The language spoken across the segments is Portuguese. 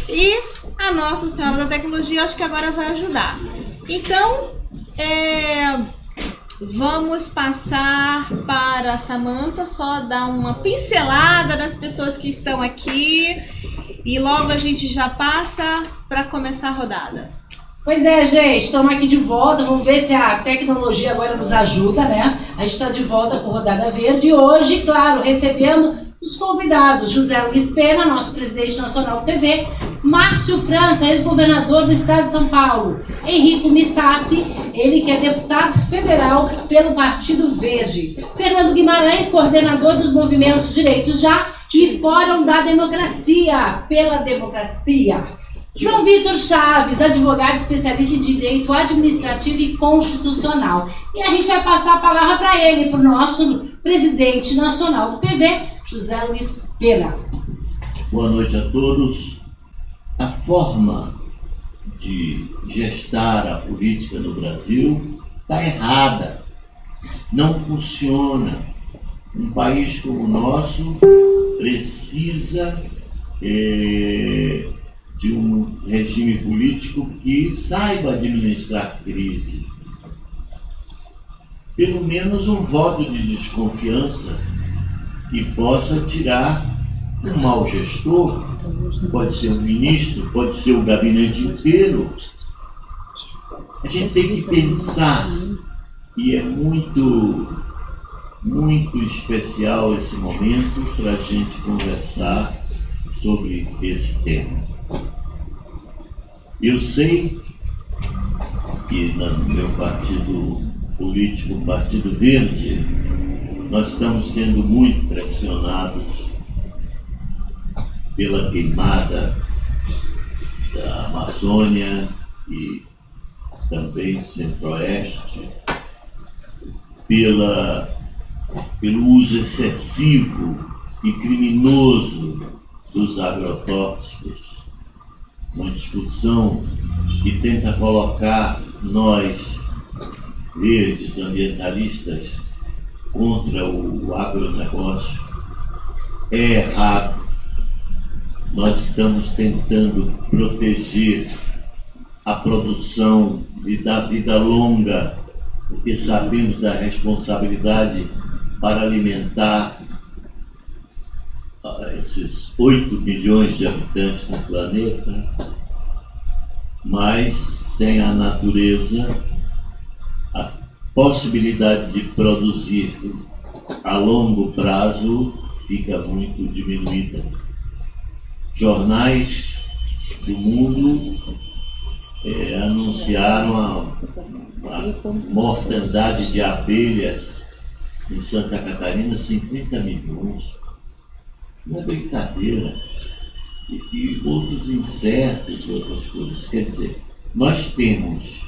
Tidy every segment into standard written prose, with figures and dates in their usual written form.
E a Nossa Senhora da Tecnologia, acho que agora vai ajudar. Então, vamos passar para a Samantha, só dar uma pincelada das pessoas que estão aqui e logo a gente já passa para começar a rodada. Pois é, gente, estamos aqui de volta, vamos ver se a tecnologia agora nos ajuda, né? A gente está de volta com Rodada Verde e hoje, claro, recebendo os convidados, José Luiz Pena, nosso presidente nacional do PV, Márcio França, ex-governador do estado de São Paulo, Henrico Missassi, ele que é deputado federal pelo Partido Verde, Fernando Guimarães, coordenador dos movimentos Direitos Já e Fórum da Democracia, pela Democracia, João Vitor Chaves, advogado especialista em Direito Administrativo e Constitucional. E a gente vai passar a palavra para ele, para o nosso presidente nacional do PV, José Luiz Pena. Boa noite a todos. A forma de gestar a política no Brasil está errada. Não funciona. Um país como o nosso precisa de um regime político que saiba administrar crise. Pelo menos um voto de desconfiança que possa tirar um mau gestor, pode ser um ministro, pode ser o gabinete inteiro. A gente tem que pensar, e é muito especial esse momento para a gente conversar sobre esse tema. Eu sei que no meu partido político, o Partido Verde, nós estamos sendo muito pressionados pela queimada da Amazônia e também do Centro-Oeste, pelo uso excessivo e criminoso dos agrotóxicos, uma discussão que tenta colocar nós, verdes, ambientalistas, contra o agronegócio. É errado. Nós estamos tentando proteger a produção e dar vida longa, porque sabemos da responsabilidade para alimentar esses 8 bilhões de habitantes no planeta, mas sem a natureza, a possibilidade de produzir a longo prazo fica muito diminuída. Jornais do mundo anunciaram a mortandade de abelhas em Santa Catarina, 50 milhões. Não é brincadeira. E outros insetos, outras coisas. Quer dizer, nós temos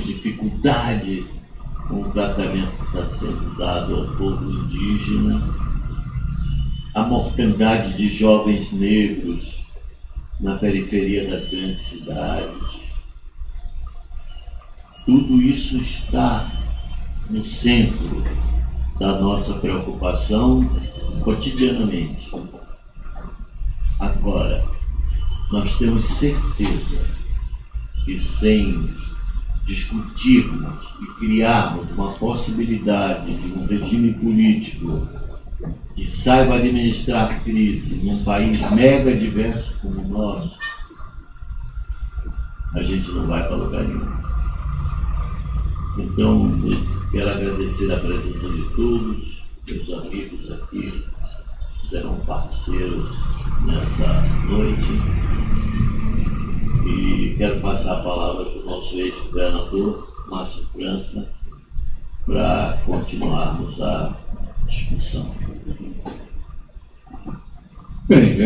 dificuldade com o tratamento que está sendo dado ao povo indígena, a mortandade de jovens negros na periferia das grandes cidades. Tudo isso está no centro da nossa preocupação cotidianamente. Agora, nós temos certeza que sem discutirmos e criarmos uma possibilidade de um regime político que saiba administrar crise num país mega diverso como o nosso, a gente não vai para lugar nenhum. Então, eu quero agradecer a presença de todos, meus amigos aqui, que serão parceiros nessa noite. E quero passar a palavra para o nosso ex-governador, Márcio França, para continuarmos a discussão. Bem,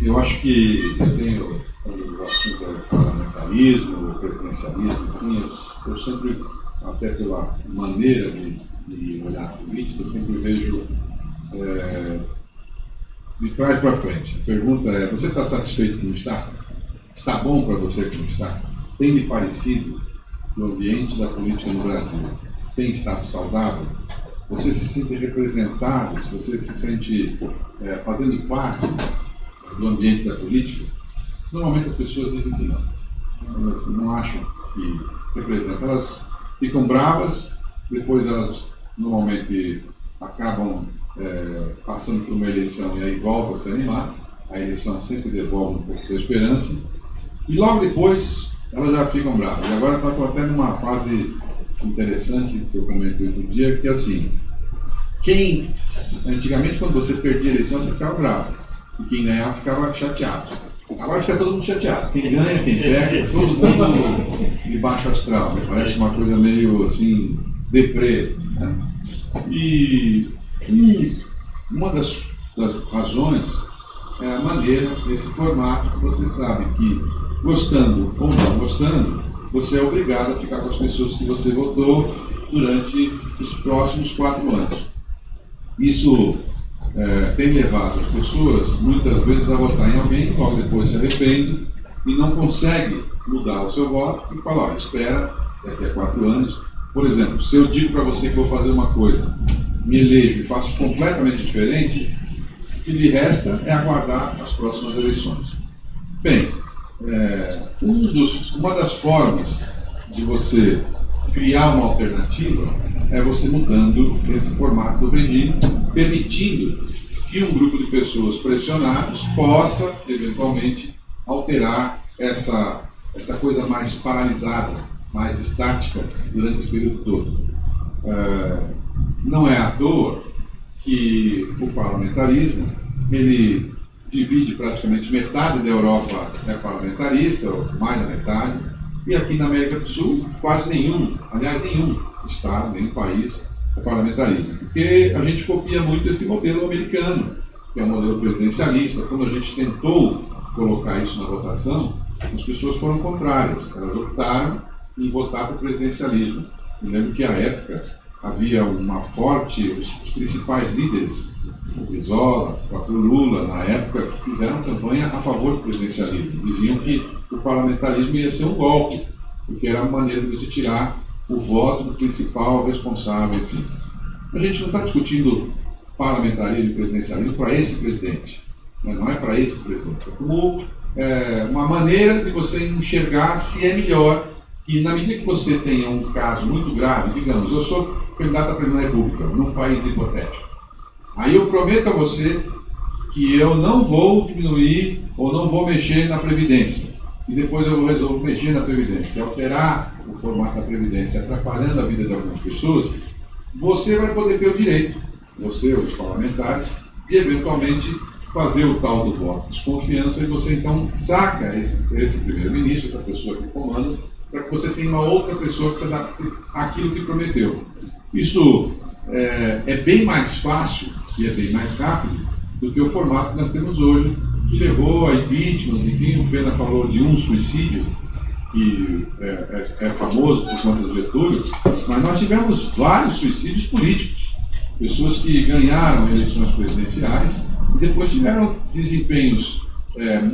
eu acho que eu tenho o assunto do parlamentarismo, o preferencialismo, enfim, eu sempre, até pela maneira de olhar a política, eu sempre vejo de trás para frente. A pergunta é: você está satisfeito como está? Está bom para você como está? Tem lhe parecido o ambiente da política no Brasil? Tem estado saudável? Você se sente representado? Você se sente fazendo parte do ambiente da política? Normalmente as pessoas dizem que não. Elas não acham que representam. Elas ficam bravas, depois elas normalmente acabam passando por uma eleição e aí voltam a se animar. A eleição sempre devolve um pouco da esperança. E logo depois elas já ficam bravas. E agora estou até numa fase interessante que eu comentei outro dia, que é assim, antigamente quando você perdia a eleição você ficava bravo, e quem ganhava ficava chateado. Agora fica todo mundo chateado, quem ganha, quem perde, todo mundo de baixo astral, né? Parece uma coisa meio assim, deprê, né? E uma das razões é a maneira, esse formato, que você sabe que, gostando ou não gostando, você é obrigado a ficar com as pessoas que você votou durante os próximos 4 anos. Isso tem levado as pessoas, muitas vezes, a votar em alguém que logo depois se arrepende e não consegue mudar o seu voto e fala, olha, espera, daqui a 4 anos. Por exemplo, se eu digo para você que vou fazer uma coisa, me elejo e faço completamente diferente, o que lhe resta é aguardar as próximas eleições. Bem, uma das formas de você criar uma alternativa é você mudando esse formato do regime, permitindo que um grupo de pessoas pressionadas possa, eventualmente, alterar essa coisa mais paralisada, mais estática durante esse período todo. Não é à toa que o parlamentarismo, ele divide praticamente metade da Europa é parlamentarista, ou mais da metade, e aqui na América do Sul quase nenhum estado, nenhum país é parlamentarismo. Porque a gente copia muito esse modelo americano, que é um modelo presidencialista. Quando a gente tentou colocar isso na votação, as pessoas foram contrárias, elas optaram em votar para o presidencialismo. Eu lembro que à época havia uma forte, os principais líderes, o Brizola, o próprio Lula, na época, fizeram campanha a favor do presidencialismo. Diziam que o parlamentarismo ia ser um golpe, porque era uma maneira de se tirar o voto do principal responsável, enfim. A gente não está discutindo parlamentarismo e presidencialismo para esse presidente, não é para esse presidente. É como uma maneira de você enxergar se é melhor, e na medida que você tenha um caso muito grave, digamos, eu sou candidato à presidência da República, num país hipotético. Aí eu prometo a você que eu não vou diminuir ou não vou mexer na Previdência. E depois eu resolvo mexer na Previdência, alterar o formato da Previdência, atrapalhando a vida de algumas pessoas, você vai poder ter o direito, você, os parlamentares, de eventualmente fazer o tal do voto de desconfiança e você então saca esse primeiro-ministro, essa pessoa que comanda, para que você tenha uma outra pessoa que se adapte àquilo que prometeu. Isso é bem mais fácil e é bem mais rápido do que o formato que nós temos hoje, que levou a impeachment. Enfim, o Pena falou de um suicídio, que é famoso por conta do Getúlio, mas nós tivemos vários suicídios políticos. Pessoas que ganharam eleições presidenciais e depois tiveram desempenhos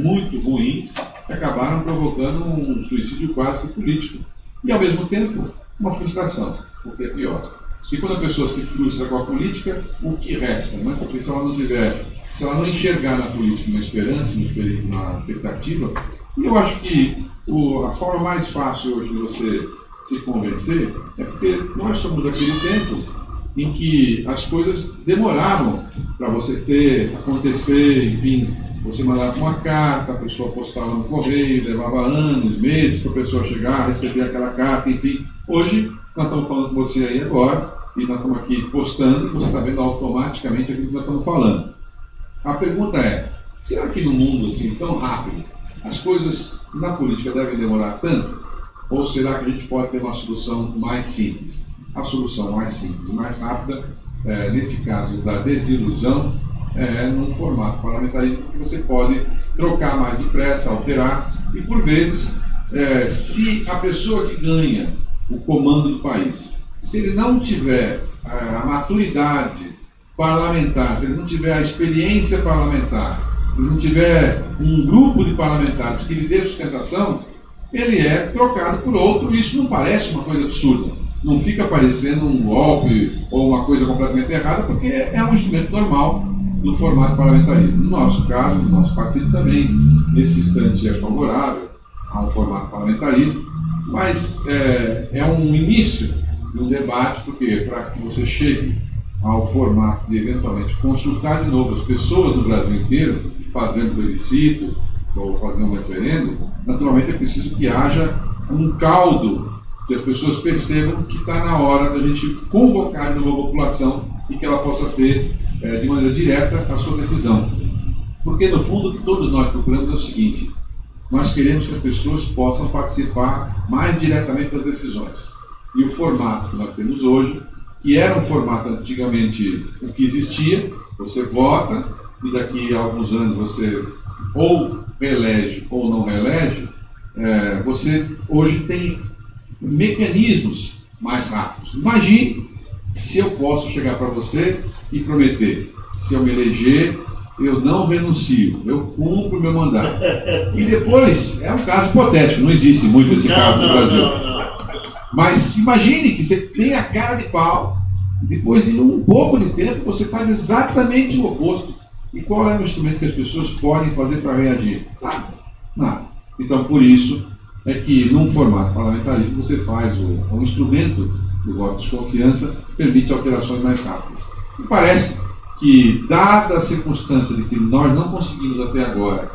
muito ruins que acabaram provocando um suicídio quase que político. E, ao mesmo tempo, uma frustração, o que é pior. E quando a pessoa se frustra com a política, o que resta? Não é? Porque se ela não enxergar na política uma esperança, uma expectativa, e eu acho que a forma mais fácil hoje de você se convencer é porque nós somos daquele tempo em que as coisas demoravam para você acontecer, enfim, você mandava uma carta, a pessoa postava no correio, levava anos, meses para a pessoa chegar, receber aquela carta, enfim. Hoje, nós estamos falando com você aí agora, e nós estamos aqui postando, e você está vendo automaticamente aquilo que nós estamos falando. A pergunta é, será que no mundo assim tão rápido, as coisas na política devem demorar tanto? Ou será que a gente pode ter uma solução mais simples? A solução mais simples e mais rápida, nesse caso da desilusão, num formato parlamentarista que você pode trocar mais depressa, alterar, e por vezes, se a pessoa que ganha o comando do país, se ele não tiver a maturidade parlamentar, se ele não tiver a experiência parlamentar se não tiver um grupo de parlamentares que lhe dê sustentação, ele é trocado por outro, e isso não parece uma coisa absurda. Não fica parecendo um golpe ou uma coisa completamente errada, porque é um instrumento normal do formato parlamentarismo. No nosso caso, no nosso partido também, nesse instante é favorável ao formato parlamentarismo, mas é um início de um debate, porque para que você chegue ao formato de eventualmente consultar de novo as pessoas do Brasil inteiro, fazendo plebiscito ou fazendo um referendo, naturalmente é preciso que haja um caldo, que as pessoas percebam que está na hora da gente convocar de novo a população e que ela possa ter de maneira direta a sua decisão. Porque no fundo o que todos nós procuramos é o seguinte: nós queremos que as pessoas possam participar mais diretamente das decisões. E o formato que nós temos hoje, que era um formato antigamente o que existia, você vota e daqui a alguns anos você ou reelege ou não reelege, você hoje tem mecanismos mais rápidos. Imagine se eu posso chegar para você e prometer: se eu me eleger, eu não renuncio, eu cumpro o meu mandato. E depois, é um caso hipotético, não existe muito esse caso no Brasil. Mas imagine que você tem a cara de pau, depois de um pouco de tempo você faz exatamente o oposto. E qual é o instrumento que as pessoas podem fazer para reagir? Nada. Então, por isso é que num formato parlamentarismo você faz o instrumento do voto de desconfiança, permite alterações mais rápidas. E parece que, dada a circunstância de que nós não conseguimos até agora,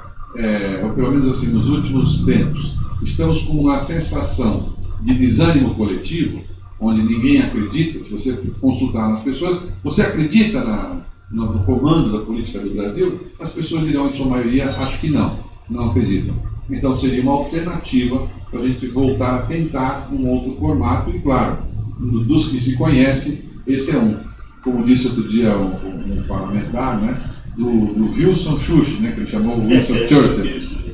ou pelo menos assim nos últimos tempos, estamos com uma sensação de desânimo coletivo, onde ninguém acredita. Se você consultar nas pessoas, você acredita no comando da política do Brasil? As pessoas dirão, em sua maioria, acho que não acreditam. Então seria uma alternativa para a gente voltar a tentar um outro formato, e claro, dos que se conhecem, esse é um. Como disse outro dia um parlamentar, né, do Wilson Churchill, né, que ele chamou Wilson Churchill.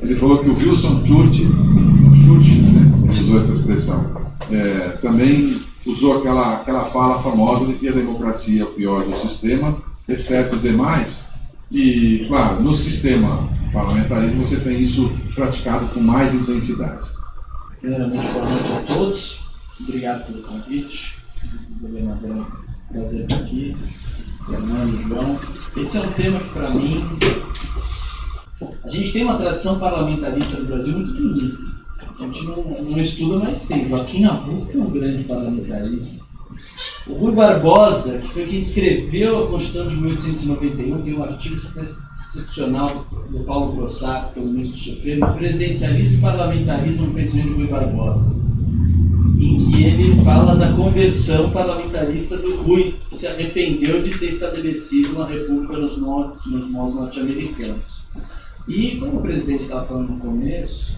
Ele falou que o Wilson Churchill, né, ele usou essa expressão, também usou aquela fala famosa de que a democracia é o pior do sistema, exceto os demais. E, claro, no sistema parlamentarismo você tem isso praticado com mais intensidade. Primeiramente, boa noite a todos. Obrigado pelo convite. Governador, prazer estar aqui. Fernando, João. Esse é um tema que, para mim, a gente tem uma tradição parlamentarista no Brasil muito bonita. A gente não estuda, mas tem. Joaquim Nabuco é um grande parlamentarista. O Rui Barbosa, que foi quem escreveu a Constituição de 1891, tem um artigo excepcional do Paulo Crossato, pelo ministro do Supremo, Presidencialismo e Parlamentarismo no Pensamento de Rui Barbosa, em que ele fala da conversão parlamentarista do Rui, que se arrependeu de ter estabelecido uma república nos moldes norte-americanos. E, como o presidente estava falando no começo,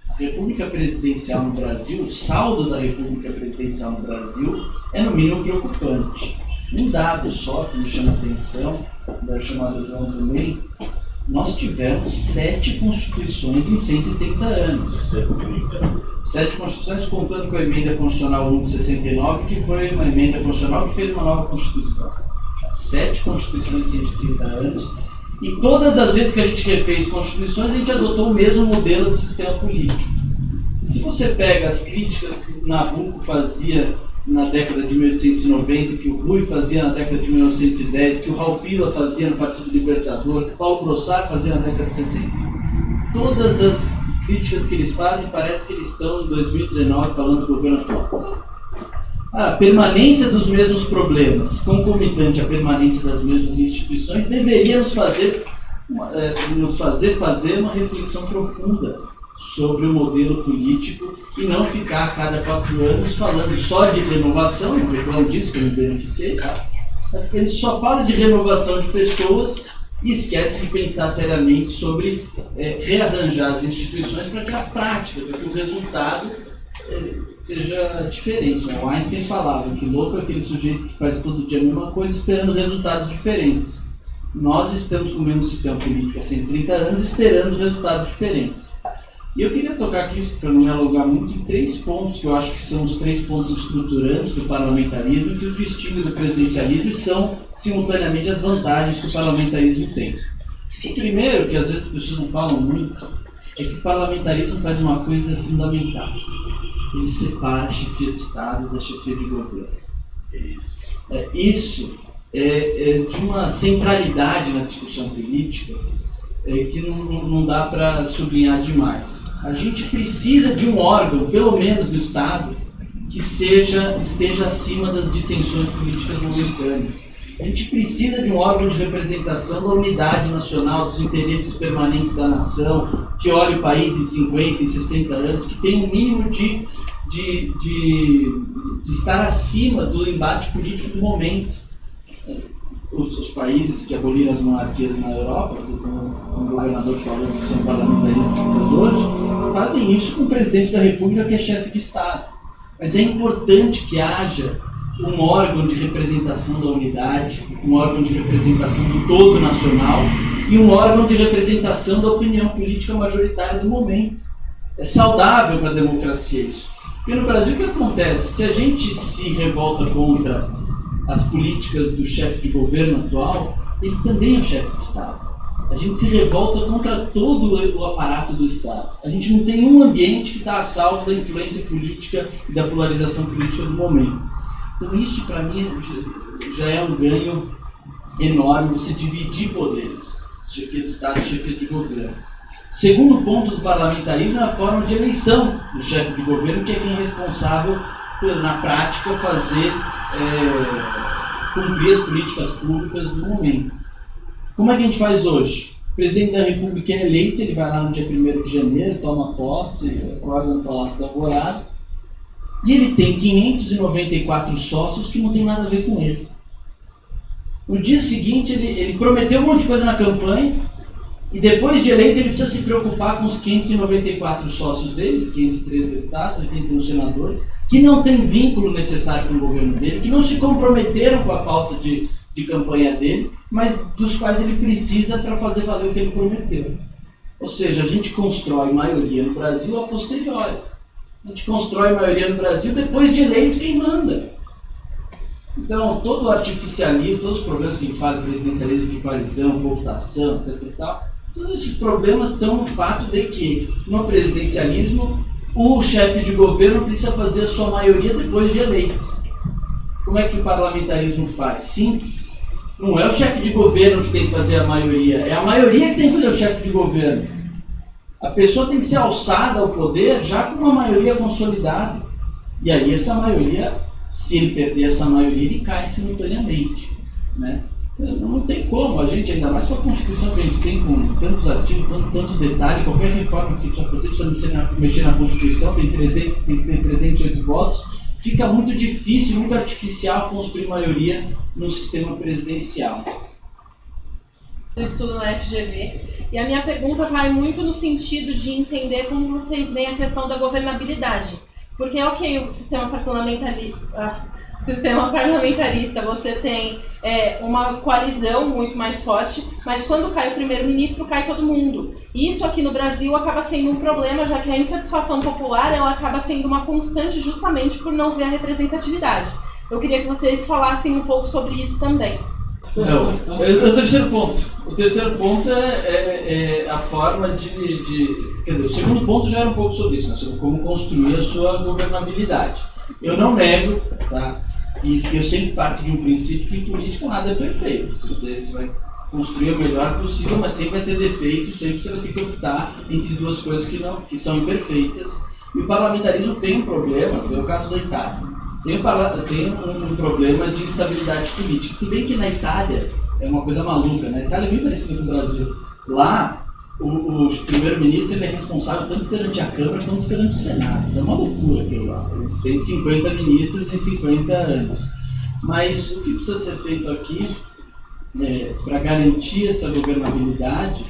a República Presidencial no Brasil, o saldo da República Presidencial no Brasil é no mínimo preocupante. Um dado só que me chama a atenção, da chamada João também, nós tivemos 7 constituições em 130 anos. 7 constituições, contando com a emenda constitucional 1 de 69, que foi uma emenda constitucional que fez uma nova constituição. 7 constituições em 130 anos. E todas as vezes que a gente refez constituições, a gente adotou o mesmo modelo de sistema político. E se você pega as críticas que o Nabuco fazia na década de 1890, que o Rui fazia na década de 1910, que o Raul Pila fazia no Partido Libertador, que o Paulo Crossato fazia na década de 60, todas as críticas que eles fazem, parece que eles estão em 2019 falando do governo atual. A permanência dos mesmos problemas, concomitante à permanência das mesmas instituições, deveria nos fazer uma reflexão profunda sobre o modelo político e não ficar a cada 4 anos falando só de renovação. Eu reclamo disso, que eu me beneficiei, tá? Ele só fala de renovação de pessoas e esquece de pensar seriamente sobre rearranjar as instituições para que as práticas, para que o resultado seja diferente. O Einstein falava que louco é aquele sujeito que faz todo dia a mesma coisa esperando resultados diferentes. Nós estamos com o mesmo sistema político há 130 anos esperando resultados diferentes. E eu queria tocar aqui, para não me alongar muito, em 3 pontos que eu acho que são os 3 pontos estruturantes do parlamentarismo que o distingue do presidencialismo e são, simultaneamente, as vantagens que o parlamentarismo tem. Primeiro, que às vezes as pessoas não falam muito, é que o parlamentarismo faz uma coisa fundamental. Ele separa a chefia de Estado da chefia de governo. Isso é de uma centralidade na discussão política que não dá para sublinhar demais. A gente precisa de um órgão, pelo menos no Estado, que esteja acima das dissensões políticas momentâneas. A gente precisa de um órgão de representação da unidade nacional, dos interesses permanentes da nação, que olhe o país em 50 e 60 anos, que tenha um mínimo de estar acima do embate político do momento. Os países que aboliram as monarquias na Europa, como o governador falou que são parlamentaristas hoje, fazem isso com o presidente da República, que é chefe de Estado. Mas é importante que haja um órgão de representação da unidade, um órgão de representação do todo nacional e um órgão de representação da opinião política majoritária do momento. É saudável para a democracia isso. Porque no Brasil o que acontece? Se a gente se revolta contra as políticas do chefe de governo atual, ele também é o chefe de Estado. A gente se revolta contra todo o aparato do Estado. A gente não tem um ambiente que está a salvo da influência política e da polarização política do momento. Então isso, para mim, já é um ganho enorme, você dividir poderes, chefia de Estado e chefia de governo. Segundo ponto do parlamentarismo é a forma de eleição do chefe de governo, que é quem é responsável por, na prática, fazer cumprir as políticas públicas do momento. Como é que a gente faz hoje? O presidente da República é eleito, ele vai lá no dia 1º de janeiro, toma posse, acorda no Palácio da Alvorada, e ele tem 594 sócios que não tem nada a ver com ele. No dia seguinte, ele prometeu um monte de coisa na campanha, e depois de eleito, ele precisa se preocupar com os 594 sócios deles, 513 deputados, 81 senadores, que não têm vínculo necessário com o governo dele, que não se comprometeram com a pauta de campanha dele, mas dos quais ele precisa para fazer valer o que ele prometeu. Ou seja, a gente constrói maioria no Brasil a posteriori. A gente constrói maioria no Brasil depois de eleito quem manda. Então, todo o artificialismo, todos os problemas que a gente fala, presidencialismo de coalizão, cooptação, etc. e tal, todos esses problemas estão no fato de que, no presidencialismo, o chefe de governo precisa fazer a sua maioria depois de eleito. Como é que o parlamentarismo faz? Simples. Não é o chefe de governo que tem que fazer a maioria, é a maioria que tem que fazer o chefe de governo. A pessoa tem que ser alçada ao poder já com uma maioria consolidada. E aí essa maioria, se ele perder essa maioria, ele cai simultaneamente. Né? Não tem como, a gente, ainda mais com a Constituição que a gente tem, com tantos artigos, tantos detalhes, qualquer reforma que você precisa mexer na Constituição, tem 308 votos, fica muito difícil, muito artificial construir maioria no sistema presidencial. Eu estudo na FGV e a minha pergunta vai muito no sentido de entender como vocês veem a questão da governabilidade. Porque, ok, o sistema parlamentarista, você tem uma coalizão muito mais forte, mas quando cai o primeiro-ministro, cai todo mundo. E isso aqui no Brasil acaba sendo um problema, já que a insatisfação popular ela acaba sendo uma constante justamente por não ver a representatividade. Eu queria que vocês falassem um pouco sobre isso também. Não, o terceiro ponto. O terceiro ponto é a forma de... Quer dizer, o segundo ponto já era um pouco sobre isso, né? Sobre como construir a sua governabilidade. Eu não nego, tá? E eu sempre parto de um princípio que em política nada é perfeito. Você vai construir o melhor possível, mas sempre vai ter defeitos e sempre você vai ter que optar entre duas coisas que são imperfeitas. E o parlamentarismo tem um problema, é o caso da Itália. Tem um problema de instabilidade política. Se bem que na Itália é uma coisa maluca, né? A Itália é bem parecida com o Brasil. Lá, o primeiro-ministro ele é responsável tanto perante a Câmara quanto perante o Senado. Então é uma loucura aquilo lá. Eles têm 50 ministros em 50 anos. Mas o que precisa ser feito aqui, para garantir essa governabilidade,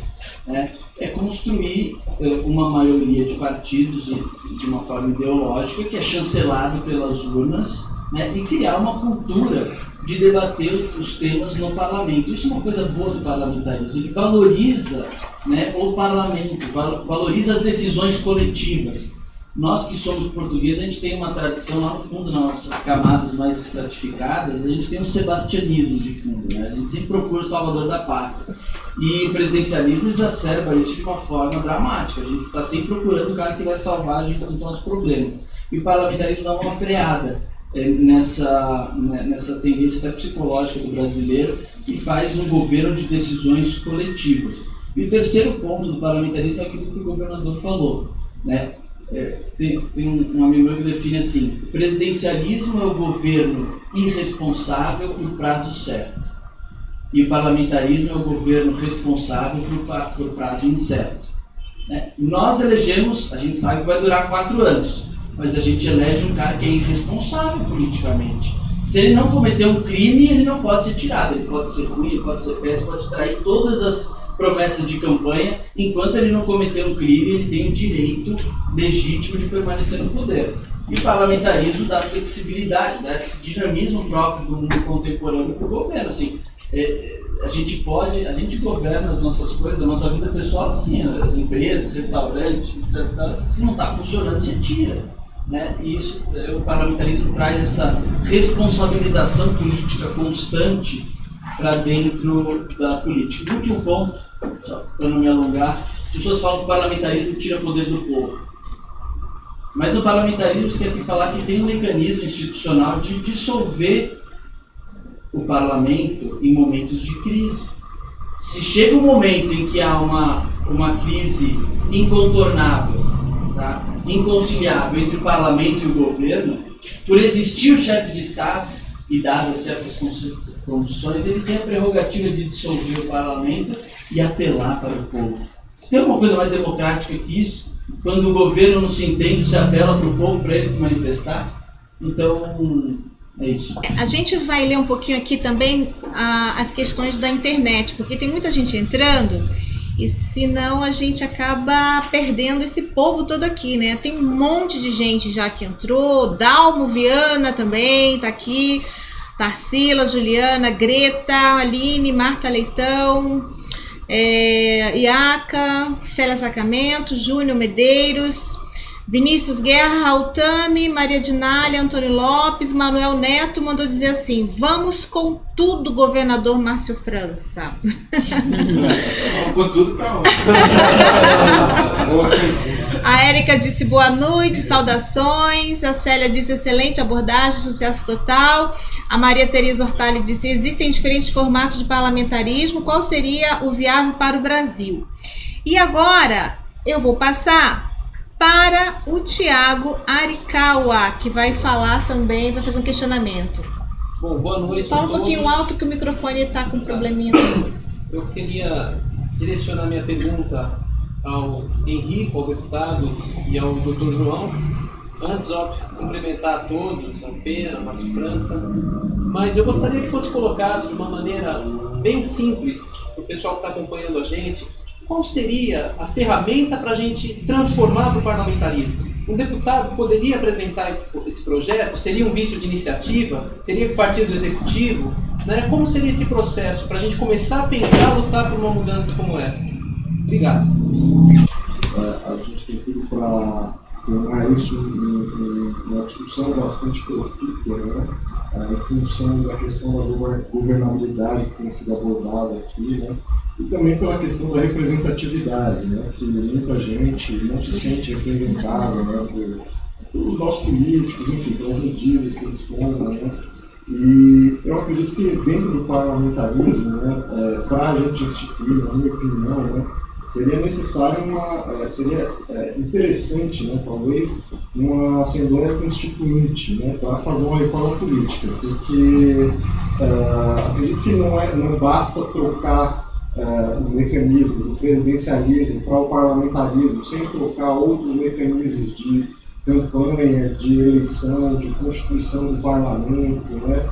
é construir uma maioria de partidos de uma forma ideológica que é chancelado pelas urnas, né, e criar uma cultura de debater os temas no parlamento. Isso é uma coisa boa do parlamentarismo. Ele valoriza, né, o parlamento, valoriza as decisões coletivas. Nós que somos portugueses, a gente tem uma tradição lá no fundo, nas nossas camadas mais estratificadas, a gente tem um sebastianismo de fundo, né? A gente sempre procura o salvador da pátria. E o presidencialismo exacerba isso de uma forma dramática. A gente está sempre procurando o cara que vai salvar a gente dos nossos problemas. E o parlamentarismo dá uma freada nessa tendência até psicológica do brasileiro e faz um governo de decisões coletivas. E o terceiro ponto do parlamentarismo é aquilo que o governador falou, né? Tem um amigo meu que define assim: o presidencialismo é o governo irresponsável no prazo certo, e o parlamentarismo é o governo responsável por prazo incerto, né? Nós elegemos, a gente sabe que vai durar 4 anos, mas a gente elege um cara que é irresponsável politicamente. Se ele não cometer um crime, ele não pode ser tirado, ele pode ser ruim, ele pode ser péssimo, pode trair todas as promessas de campanha. Enquanto ele não cometer um crime, ele tem o direito legítimo de permanecer no poder. E o parlamentarismo dá flexibilidade, dá esse dinamismo próprio do mundo contemporâneo para o governo. Assim, a gente governa as nossas coisas, a nossa vida pessoal, assim, as empresas, restaurantes, etc. Se não está funcionando, você tira, né? E isso, o parlamentarismo traz essa responsabilização política constante para dentro da política. O último ponto, só para não me alongar, as pessoas falam que o parlamentarismo tira poder do povo. Mas no parlamentarismo esquece de falar que tem um mecanismo institucional de dissolver o parlamento em momentos de crise. Se chega um momento em que há uma crise incontornável, tá? Inconciliável entre o parlamento e o governo, por existir o chefe de Estado e dadas certas condições, ele tem a prerrogativa de dissolver o parlamento e apelar para o povo. Se tem alguma coisa mais democrática que isso, quando o governo não se entende, se apela para o povo para ele se manifestar. Então, é isso. A gente vai ler um pouquinho aqui também as questões da internet, porque tem muita gente entrando e senão a gente acaba perdendo esse povo todo aqui, né? Tem um monte de gente já que entrou, Dalmo Viana também tá aqui, Tarsila, Juliana, Greta, Aline, Marta Leitão, Iaca, Célia Sacramento, Júnior Medeiros, Vinícius Guerra, Altami, Maria Dinália, Antônio Lopes, Manuel Neto mandou dizer assim: vamos com tudo, governador Márcio França. Vamos com tudo para onde? A Érica disse boa noite, saudações. A Célia disse excelente abordagem, sucesso total. A Maria Tereza Hortali disse: existem diferentes formatos de parlamentarismo, qual seria o viável para o Brasil? E agora eu vou passar para o Tiago Arikawa, que vai falar também, vai fazer um questionamento. Bom, boa noite. Fala um pouquinho alto que o microfone está com um probleminha também. Eu queria direcionar minha pergunta ao Henrique, ao deputado e ao Dr. João. Antes, óbvio, cumprimentar a todos, a Pena, a Márcio França, mas eu gostaria que fosse colocado de uma maneira bem simples para o pessoal que está acompanhando a gente. Qual seria a ferramenta para a gente transformar para o parlamentarismo? Um deputado poderia apresentar esse projeto? Seria um vício de iniciativa? Teria que partir do executivo? Né? Como seria esse processo para a gente começar a pensar, a lutar por uma mudança como essa? Obrigado. A gente tem tudo para tornar isso uma discussão bastante profícua, né? Em função da questão da governabilidade que tem sido abordada aqui, né? E também pela questão da representatividade, né? Que muita gente não se sente representada, né? Pelos nossos políticos, enfim, pelas medidas que eles tomam, né? E eu acredito que dentro do parlamentarismo, né, para a gente instituir, na minha opinião, né, seria necessário seria interessante, né, talvez, uma Assembleia Constituinte, né, para fazer uma reforma política, porque acredito que não basta trocar o mecanismo do presidencialismo para o parlamentarismo, sem trocar outros mecanismos de campanha, de eleição, de constituição do parlamento, né?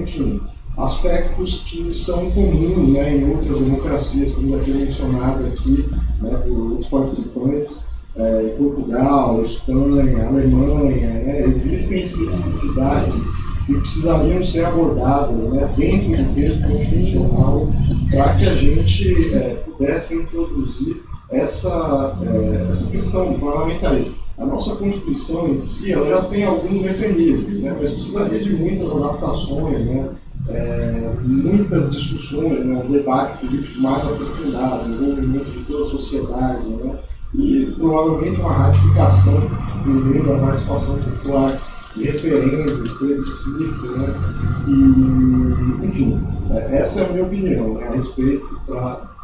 Enfim, aspectos que são comuns, né, em outras democracias, como já foi mencionado aqui, né, por outros participantes, em Portugal, Espanha, Alemanha, né? Existem especificidades que precisariam ser abordadas, né, dentro do texto constitucional para que a gente pudesse introduzir essa questão do parlamentarismo. A nossa Constituição em si, ela já tem alguns mecanismos, né, mas precisaria de muitas adaptações, né, muitas discussões, né, um debate político mais aprofundado, envolvimento de toda a sociedade, né, e provavelmente uma ratificação por meio da participação popular, referendo, plebiscito, né, e, enfim, essa é a minha opinião, né, a respeito, para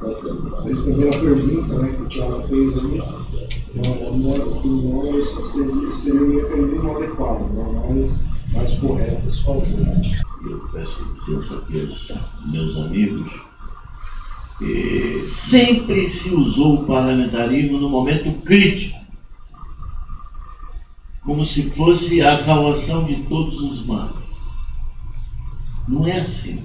responder a pergunta, né, que o Thiago fez ali. A minha opinião, esse seria o mecanismo adequado, né, mais correto, por favor. Eu peço licença pelos meus amigos. Sempre se usou o parlamentarismo no momento crítico, como se fosse a salvação de todos os males. Não é assim.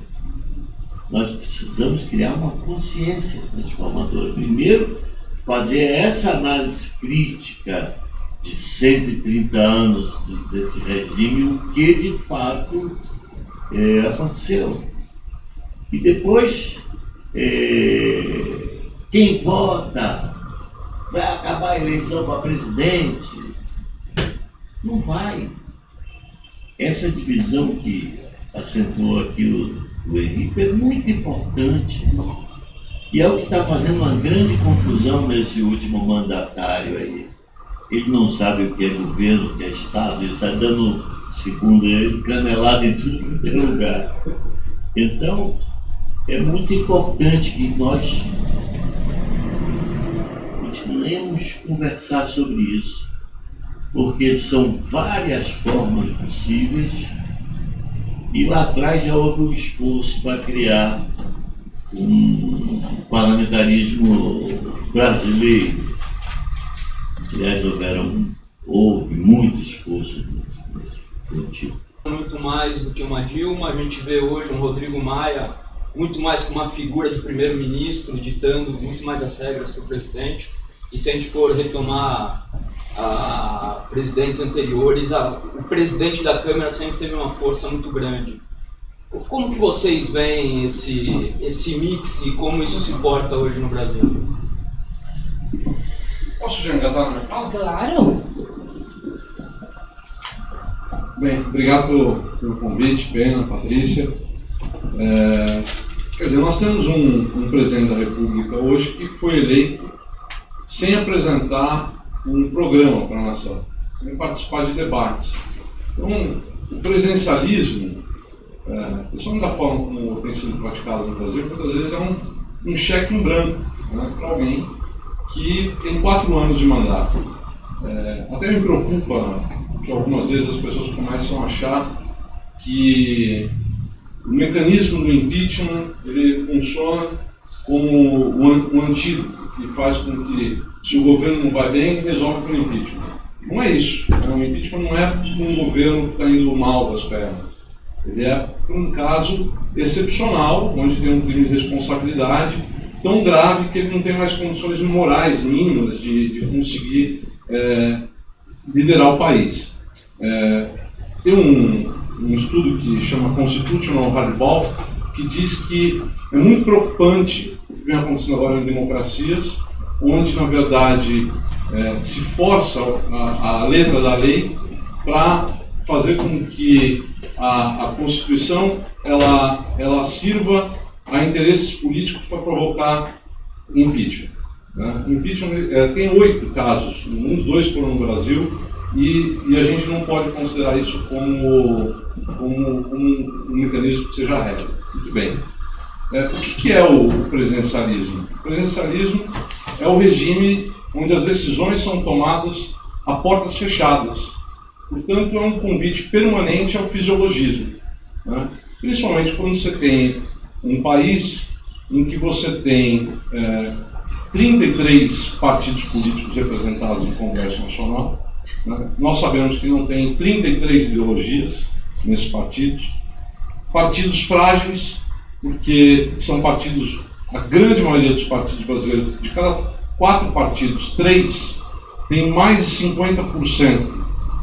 Nós precisamos criar uma consciência transformadora. Primeiro, fazer essa análise crítica de 130 anos desse regime, o que de fato aconteceu. E depois, quem vota vai acabar a eleição para presidente? Não vai. Essa divisão que acentuou aqui o Henrique é muito importante. E é o que está fazendo uma grande confusão nesse último mandatário aí. Ele não sabe o que é governo, o que é Estado, ele está dando, segundo ele, canelada em tudo que é lugar. Então, é muito importante que nós continuemos a conversar sobre isso, porque são várias formas possíveis, e lá atrás já houve um esforço para criar um parlamentarismo brasileiro. Aliás, houve muito esforço nesse sentido. Muito mais do que uma Dilma, a gente vê hoje um Rodrigo Maia muito mais como uma figura de primeiro-ministro, ditando muito mais as regras que o presidente. E se a gente for retomar a presidentes anteriores, o presidente da Câmara sempre teve uma força muito grande. Como que vocês veem esse mix e como isso se porta hoje no Brasil? Posso já engatar na minha fala? Claro. Bem, obrigado pelo convite, Pena, Patrícia. Quer dizer, nós temos um presidente da República hoje que foi eleito sem apresentar um programa para a nação, sem participar de debates. Então, o presidencialismo, principalmente da forma como tem sido praticado no Brasil, muitas vezes é um cheque em branco, né, para alguém que tem 4 anos de mandato. Até me preocupa que algumas vezes as pessoas começam a achar que o mecanismo do impeachment ele funciona como um antídoto que faz com que, se o governo não vai bem, resolve com o impeachment. Não é isso. O impeachment não é um governo que está indo mal das pernas. Ele é um caso excepcional, onde tem um crime de responsabilidade tão grave que ele não tem mais condições morais mínimas de conseguir liderar o país. Tem um estudo que chama Constitutional Hardball, que diz que é muito preocupante o que vem acontecendo agora em democracias, onde, na verdade, se força a letra da lei para fazer com que a Constituição ela sirva a interesses políticos para provocar impeachment. Né? Impeachment tem 8 casos no mundo, 2 foram no Brasil, e a gente não pode considerar isso como um mecanismo que seja regra. Muito bem. O que é o presidencialismo? O presidencialismo é o regime onde as decisões são tomadas a portas fechadas. Portanto, é um convite permanente ao fisiologismo. Né? Principalmente quando você tem um país em que você tem 33 partidos políticos representados no Congresso Nacional. Né? Nós sabemos que não tem 33 ideologias nesses partidos. Partidos frágeis, porque são partidos, a grande maioria dos partidos brasileiros, de cada 4 partidos, 3 tem mais de 50%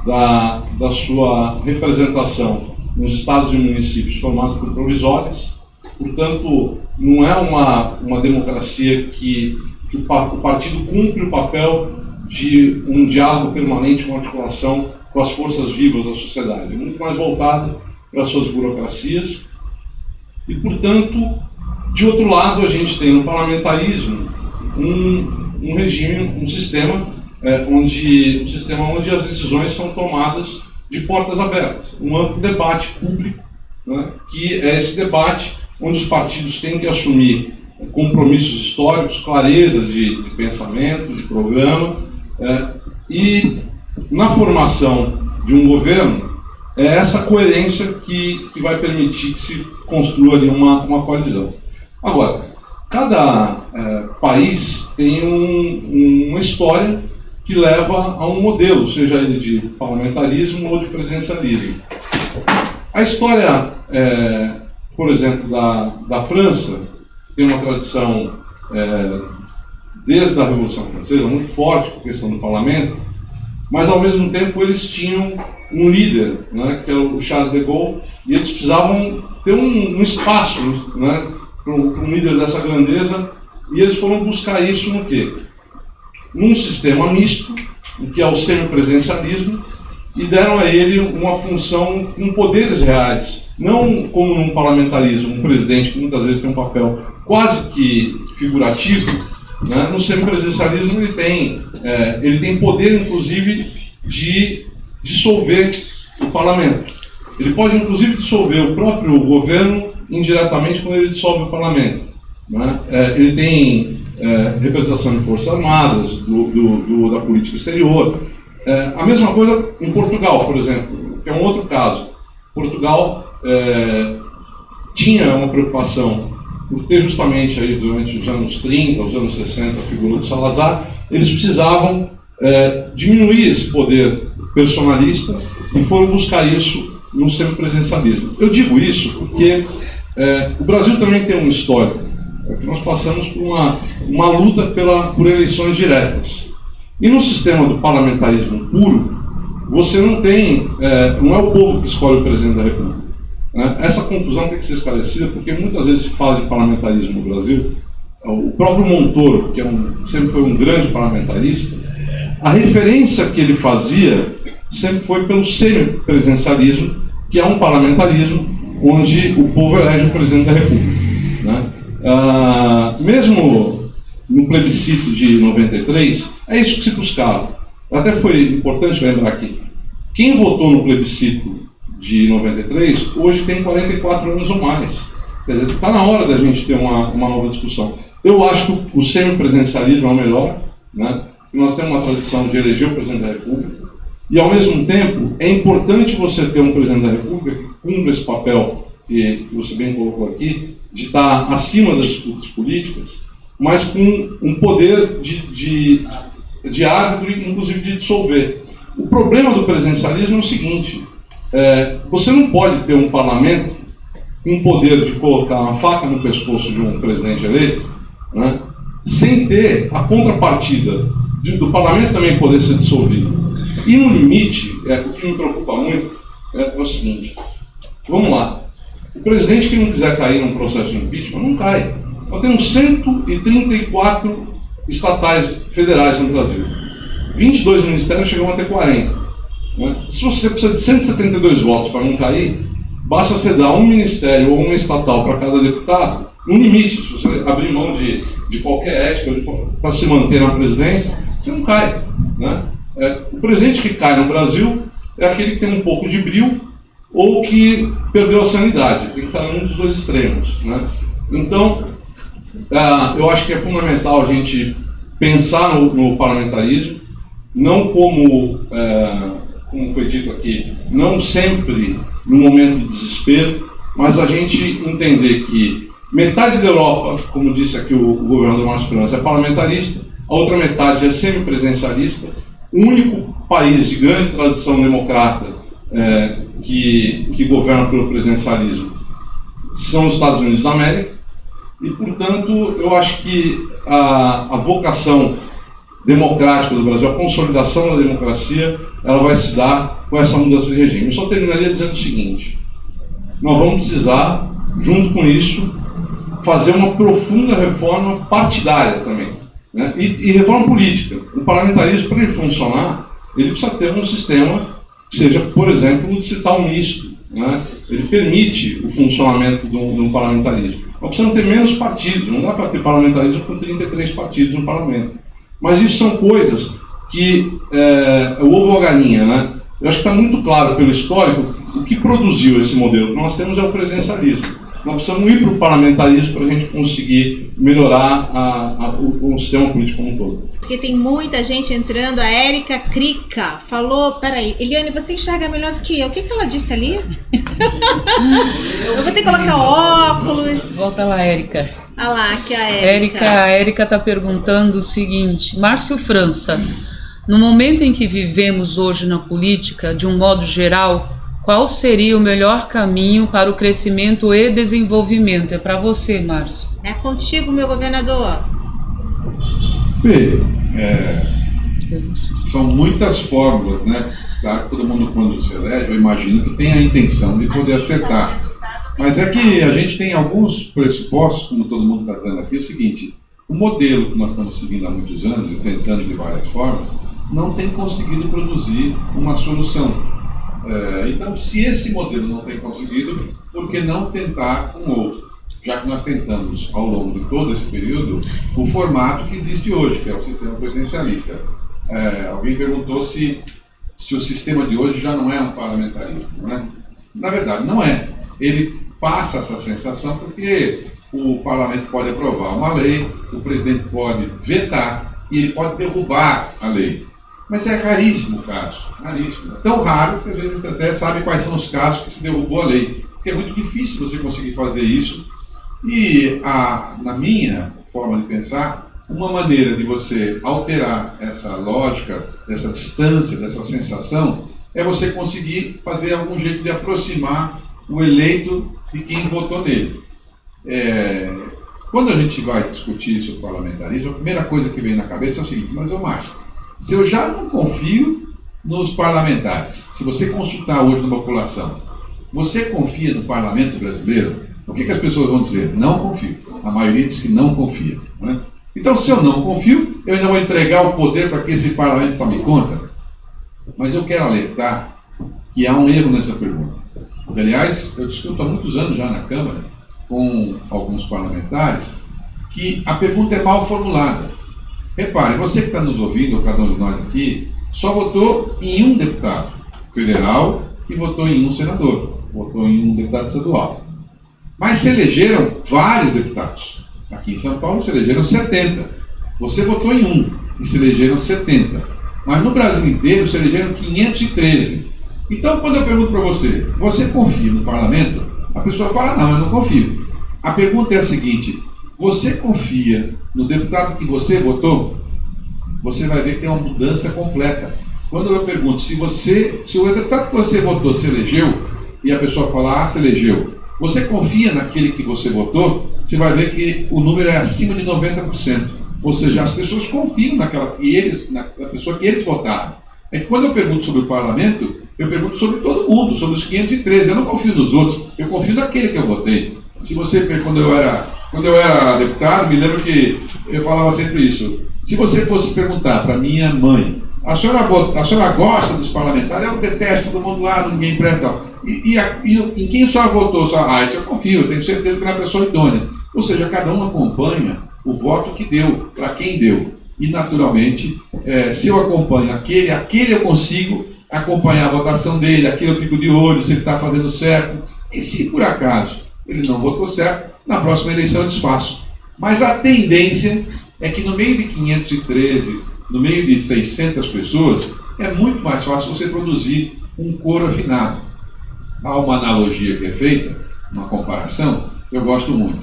da sua representação nos estados e municípios formados por provisórias. Portanto, não é uma democracia que que o partido cumpre o papel de um diálogo permanente, uma articulação com as forças vivas da sociedade, muito mais voltado para as suas burocracias. E, portanto, de outro lado, a gente tem no parlamentarismo um regime, um sistema onde as decisões são tomadas de portas abertas, um amplo debate público, né, que é esse debate onde os partidos têm que assumir compromissos históricos, clareza de pensamento, de programa, e na formação de um governo é essa coerência que vai permitir que se construa ali uma coalizão. Agora, cada país tem uma história que leva a um modelo, seja ele de parlamentarismo ou de presidencialismo. A história, por exemplo, da França, tem uma tradição desde a Revolução Francesa muito forte com a questão do parlamento, mas ao mesmo tempo eles tinham um líder, né, que é o Charles de Gaulle, e eles precisavam ter um espaço, né, para um líder dessa grandeza, e eles foram buscar isso no quê? Num sistema misto, que é o semipresidencialismo, e deram a ele uma função com poderes reais, não como num parlamentarismo, um presidente que muitas vezes tem um papel quase que figurativo, né? No semipresidencialismo ele tem poder, inclusive, de dissolver o parlamento. Ele pode, inclusive, dissolver o próprio governo indiretamente quando ele dissolve o parlamento, né? Ele tem representação de forças armadas, da política exterior. A mesma coisa em Portugal, por exemplo, que é um outro caso. Portugal tinha uma preocupação por ter justamente aí durante os anos 30, os anos 60, a figura do Salazar. Eles precisavam diminuir esse poder personalista e foram buscar isso no semipresidencialismo. Eu digo isso porque o Brasil também tem uma história, que nós passamos por uma luta por eleições diretas. E no sistema do parlamentarismo puro, você não tem, não é o povo que escolhe o presidente da República. Essa confusão tem que ser esclarecida, porque muitas vezes se fala de parlamentarismo no Brasil. O próprio Montoro, que sempre foi um grande parlamentarista, a referência que ele fazia sempre foi pelo semipresidencialismo, que é um parlamentarismo onde o povo elege o presidente da República, né? Mesmo no plebiscito de 93, é isso que se buscava. Até foi importante lembrar aqui, quem votou no plebiscito de 93, hoje tem 44 anos ou mais. Quer dizer, está na hora da gente ter uma nova discussão. Eu acho que o semipresidencialismo é o melhor, né? Nós temos uma tradição de eleger o presidente da República, e ao mesmo tempo é importante você ter um presidente da República que cumpra esse papel que você bem colocou aqui, de estar acima das disputas políticas, mas com um poder de árbitro e inclusive de dissolver. O problema do presidencialismo é o seguinte: você não pode ter um parlamento com o poder de colocar uma faca no pescoço de um presidente eleito, né, sem ter a contrapartida do parlamento também poder ser dissolvido. E no limite, o que me preocupa muito é o seguinte: vamos lá, o presidente que não quiser cair num processo de impeachment não cai. Nós temos 134 estatais federais no Brasil, 22 ministérios, chegam a ter 40. Né? Se você precisa de 172 votos para não cair, basta você dar um ministério ou uma estatal para cada deputado, no limite. Se você abrir mão de qualquer ética para se manter na presidência, você não cai, né? O presidente que cai no Brasil é aquele que tem um pouco de brio ou que perdeu a sanidade. Tem que estar num dos dois extremos, né? Então, eu acho que é fundamental a gente pensar no parlamentarismo, não como foi dito aqui, não sempre no momento de desespero, mas a gente entender que metade da Europa, como disse aqui o governador Márcio França, é parlamentarista, a outra metade é semipresidencialista. O único país de grande tradição democrata que governa pelo presidencialismo são os Estados Unidos da América, e, portanto, eu acho que a vocação democrática do Brasil, a consolidação da democracia, ela vai se dar com essa mudança de regime. Eu só terminaria dizendo o seguinte: nós vamos precisar, junto com isso, fazer uma profunda reforma partidária também. né? E reforma política. O parlamentarismo, para ele funcionar, ele precisa ter um sistema que seja, por exemplo, de citar um misto, né? Ele permite o funcionamento de um parlamentarismo. Nós precisamos ter menos partidos, não dá para ter parlamentarismo com 33 partidos no parlamento. Mas isso são coisas que o ovo ou a galinha, né? Eu acho que está muito claro pelo histórico o que produziu esse modelo que nós temos é o presidencialismo. Nós precisamos ir para o parlamentarismo para a gente conseguir melhorar o sistema político como um todo. Porque tem muita gente entrando. A Érica Crica falou, peraí, Eliane, você enxerga melhor do que eu. O que ela disse ali? Eu vou ter que colocar óculos. Volta lá, Érica. Olha lá, aqui a Érica. A Érica está perguntando o seguinte: Márcio França, no momento em que vivemos hoje na política, de um modo geral, qual seria o melhor caminho para o crescimento e desenvolvimento? É para você, Márcio. É contigo, meu governador. São muitas fórmulas, né? Claro que todo mundo, quando se elege, eu imagino que tem a intenção de poder acertar. Mas é que a gente tem alguns pressupostos, como todo mundo está dizendo aqui, é o seguinte: o modelo que nós estamos seguindo há muitos anos, e tentando de várias formas, não tem conseguido produzir uma solução. Então, se esse modelo não tem conseguido, por que não tentar um outro? Já que nós tentamos, ao longo de todo esse período, o formato que existe hoje, que é o sistema presidencialista. Alguém perguntou se o sistema de hoje já não é um parlamentarismo, não é? Na verdade, não é. Ele passa essa sensação porque o parlamento pode aprovar uma lei, o presidente pode vetar e ele pode derrubar a lei. Mas é raríssimo o caso, raríssimo. É tão raro que às vezes você até sabe quais são os casos que se derrubou a lei. Porque é muito difícil você conseguir fazer isso. E, na minha forma de pensar, uma maneira de você alterar essa lógica, dessa distância, dessa sensação, é você conseguir fazer algum jeito de aproximar o eleito de quem votou nele. Quando a gente vai discutir sobre parlamentarismo, a primeira coisa que vem na cabeça é o seguinte: mas, Márcio, se eu já não confio nos parlamentares, se você consultar hoje na população, você confia no parlamento brasileiro? O que as pessoas vão dizer? Não confio. A maioria diz que não confia. Não é? Então, se eu não confio, eu ainda vou entregar o poder para que esse parlamento tome conta? Mas eu quero alertar que há um erro nessa pergunta. Aliás, eu discuto há muitos anos já na Câmara com alguns parlamentares que a pergunta é mal formulada. Repare, você que está nos ouvindo, ou cada um de nós aqui, só votou em um deputado federal e votou em um senador, votou em um deputado estadual. Mas se elegeram vários deputados. Aqui em São Paulo se elegeram 70. Você votou em um e se elegeram 70. Mas no Brasil inteiro se elegeram 513. Então, quando eu pergunto para você, você confia no parlamento? A pessoa fala, não, eu não confio. A pergunta é a seguinte: você confia no deputado que você votou? Você vai ver que é uma mudança completa. Quando eu pergunto se o deputado que você votou se elegeu, e a pessoa fala, se elegeu, você confia naquele que você votou? Você vai ver que o número é acima de 90%. Ou seja, as pessoas confiam na pessoa que eles votaram. É que quando eu pergunto sobre o parlamento, eu pergunto sobre todo mundo, sobre os 513. Eu não confio nos outros, eu confio naquele que eu votei. Se você, quando eu era deputado, me lembro que eu falava sempre isso. Se você fosse perguntar para minha mãe, a senhora gosta dos parlamentares? Eu detesto todo mundo lá, ninguém presta. E em quem a senhora votou? Isso eu confio, eu tenho certeza que é uma pessoa idônea. Ou seja, cada um acompanha o voto que deu, para quem deu. E, naturalmente, se eu acompanho aquele eu consigo acompanhar a votação dele, aquele eu fico de olho, se ele está fazendo certo. E se, por acaso, ele não votou certo, na próxima eleição eu desfaço. Mas a tendência é que no meio de 513, no meio de 600 pessoas, é muito mais fácil você produzir um coro afinado. Há uma analogia que é feita, uma comparação, eu gosto muito.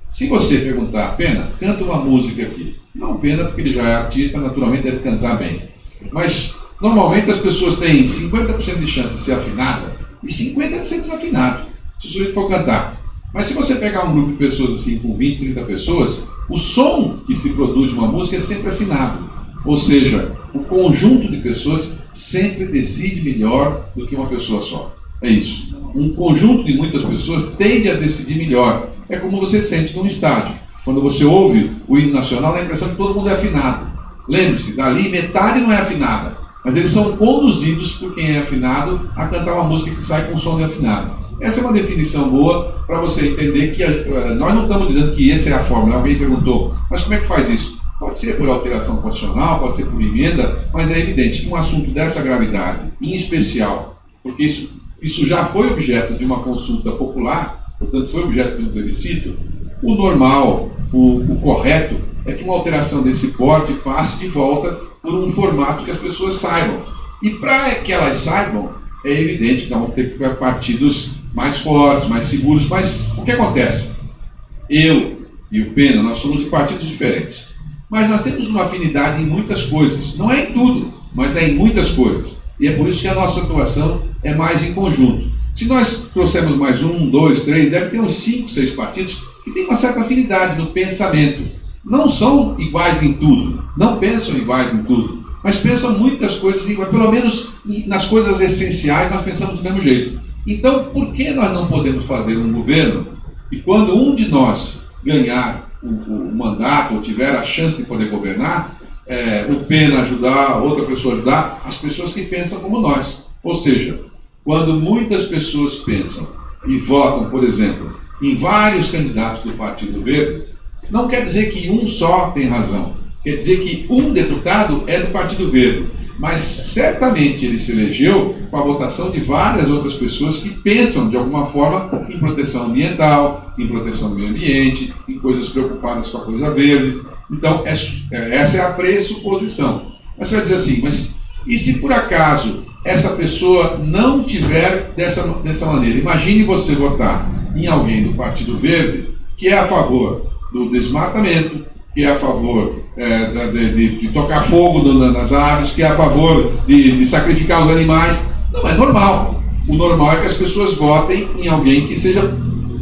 Se você perguntar, Pena, canta uma música aqui. Não, Pena, porque ele já é artista, naturalmente deve cantar bem. Mas, normalmente as pessoas têm 50% de chance de ser afinada e 50% de ser desafinado, se o sujeito for cantar. Mas se você pegar um grupo de pessoas assim, com 20, 30 pessoas, o som que se produz de uma música é sempre afinado. Ou seja, o conjunto de pessoas sempre decide melhor do que uma pessoa só. É isso. Um conjunto de muitas pessoas tende a decidir melhor. É como você sente num estádio. Quando você ouve o hino nacional, dá a impressão que todo mundo é afinado. Lembre-se, dali metade não é afinada, mas eles são conduzidos por quem é afinado a cantar uma música que sai com som de afinado. Essa é uma definição boa para você entender que nós não estamos dizendo que essa é a fórmula. Alguém perguntou, mas como é que faz isso? Pode ser por alteração constitucional, pode ser por emenda, mas é evidente que um assunto dessa gravidade, em especial, porque isso já foi objeto de uma consulta popular, portanto foi objeto de um plebiscito, o normal, o correto, é que uma alteração desse porte passe de volta por um formato que as pessoas saibam. E para que elas saibam, é evidente que vão ter que ter partidos mais fortes, mais seguros. Mas o que acontece? Eu e o Pena, nós somos de partidos diferentes. Mas nós temos uma afinidade em muitas coisas. Não é em tudo, mas é em muitas coisas. E é por isso que a nossa atuação é mais em conjunto. Se nós trouxermos mais 1, 2, 3, deve ter uns 5, 6 partidos que têm uma certa afinidade no pensamento. Não são iguais em tudo, não pensam iguais em tudo, mas pensam muitas coisas iguais, pelo menos nas coisas essenciais nós pensamos do mesmo jeito. Então, por que nós não podemos fazer um governo e quando um de nós ganhar o mandato ou tiver a chance de poder governar, o Pena ajudar, outra pessoa ajudar, as pessoas que pensam como nós. Ou seja, quando muitas pessoas pensam e votam, por exemplo, em vários candidatos do Partido Verde, não quer dizer que um só tem razão. Quer dizer que um deputado é do Partido Verde. Mas certamente ele se elegeu com a votação de várias outras pessoas que pensam de alguma forma em proteção ambiental, em proteção do meio ambiente, em coisas preocupadas com a coisa verde. Então, essa é a pressuposição. Mas você vai dizer assim, mas e se por acaso essa pessoa não tiver dessa maneira? Imagine você votar em alguém do Partido Verde que é a favor do desmatamento, que é a favor de tocar fogo nas árvores, que é a favor de sacrificar os animais. Não é normal. O normal é que as pessoas votem em alguém que seja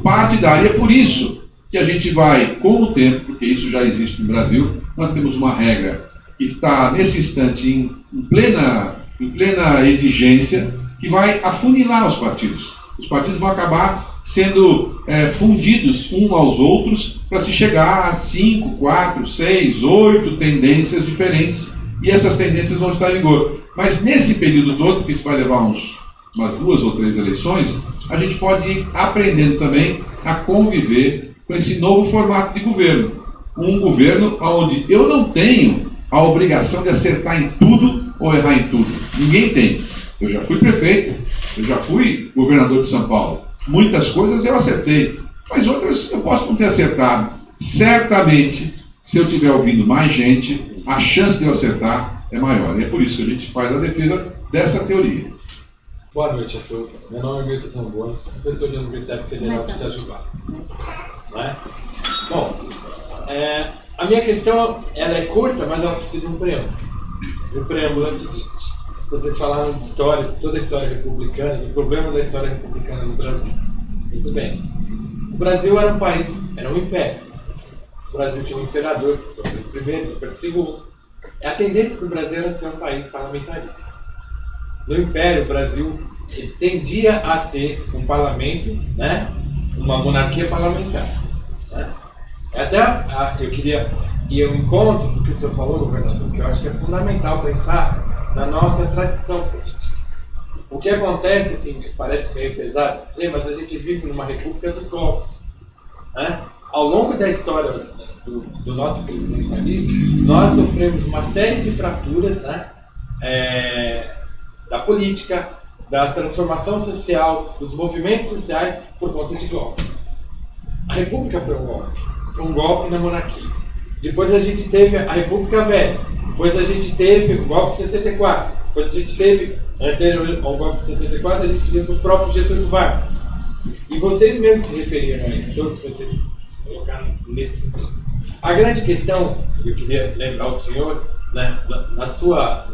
partidário. É por isso que a gente vai, com o tempo, porque isso já existe no Brasil, nós temos uma regra que está, nesse instante, em plena exigência, que vai afunilar os partidos. Os partidos vão acabar sendo fundidos uns aos outros para se chegar a 5, 4, 6, 8 tendências diferentes, e essas tendências vão estar em vigor. Mas nesse período todo, que isso vai levar umas 2 ou 3 eleições, a gente pode ir aprendendo também a conviver com esse novo formato de governo. Um governo onde eu não tenho a obrigação de acertar em tudo ou errar em tudo. Ninguém tem. Eu já fui prefeito, eu já fui governador de São Paulo. Muitas coisas eu acertei, mas outras eu posso não ter acertado. Certamente, se eu estiver ouvindo mais gente, a chance de eu acertar é maior. E é por isso que a gente faz a defesa dessa teoria. Boa noite a todos. Meu nome é Milton Zambonas, professor da Universidade Federal de Itajubá. Bom, a minha questão ela é curta, mas ela precisa de um preâmbulo. O preâmbulo é o seguinte. Vocês falaram de história, de toda a história republicana, do problema da história republicana no Brasil. Muito bem. O Brasil era um país, era um império. O Brasil tinha um imperador, Dom Pedro I, Dom Pedro II. A tendência do Brasil era ser um país parlamentarista. No império, o Brasil tendia a ser um parlamento, né? Uma monarquia parlamentar. Né? Até eu queria ir ao encontro do que o senhor falou, governador, que eu acho que é fundamental pensar na nossa tradição política. O que acontece, assim, parece meio pesado dizer, mas a gente vive numa república dos golpes. Né? Ao longo da história do nosso presidencialismo, nós sofremos uma série de fraturas, né? Da política, da transformação social, dos movimentos sociais por conta de golpes. A república foi um golpe na monarquia. Depois a gente teve a República Velha. Depois a gente teve o golpe de 64. Depois a gente teve, anterior ao golpe de 64, a gente teve o próprio Getúlio Vargas. E vocês mesmos se referiram a isso, todos vocês se colocaram nesse sentido. A grande questão, eu queria lembrar o senhor, né, na sua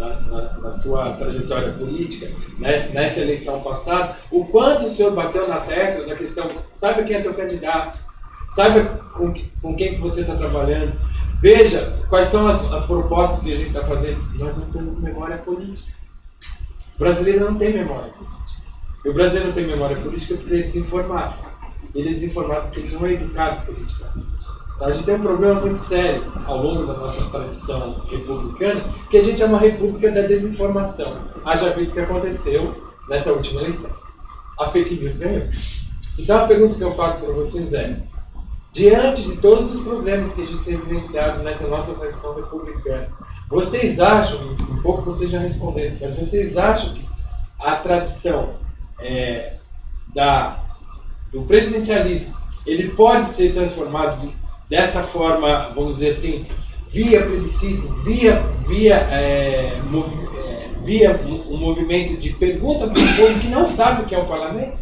trajetória política, né, nessa eleição passada, o quanto o senhor bateu na tecla da questão, saiba quem é teu candidato, saiba com quem que você está trabalhando, veja quais são as propostas que a gente está fazendo. Nós não temos memória política. O brasileiro não tem memória política. E o brasileiro não tem memória política porque ele é desinformado. Ele é desinformado porque ele não é educado politicamente. A gente tem um problema muito sério ao longo da nossa tradição republicana, que a gente é uma república da desinformação. Haja visto o que aconteceu nessa última eleição. A fake news ganhou. Então a pergunta que eu faço para vocês é, diante de todos os problemas que a gente tem vivenciado nessa nossa tradição republicana, vocês acham, um pouco vocês já responderam, mas vocês acham que a tradição do presidencialismo, ele pode ser transformado dessa forma, vamos dizer assim, via plebiscito, via um movimento de pergunta para o povo que não sabe o que é o parlamento,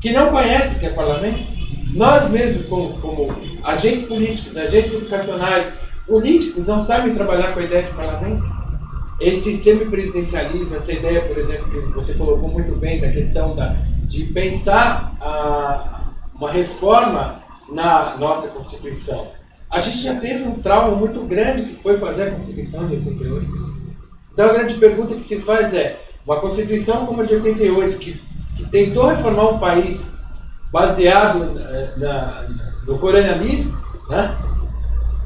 que não conhece o que é parlamento? Nós mesmos, como agentes políticos, agentes educacionais, políticos, não sabem trabalhar com a ideia de parlamento? Esse semipresidencialismo, essa ideia, por exemplo, que você colocou muito bem, da questão de pensar uma reforma na nossa Constituição. A gente já teve um trauma muito grande que foi fazer a Constituição de 88. Então a grande pergunta que se faz é, uma Constituição como a de 88, que tentou reformar um país baseado no colonialismo, né?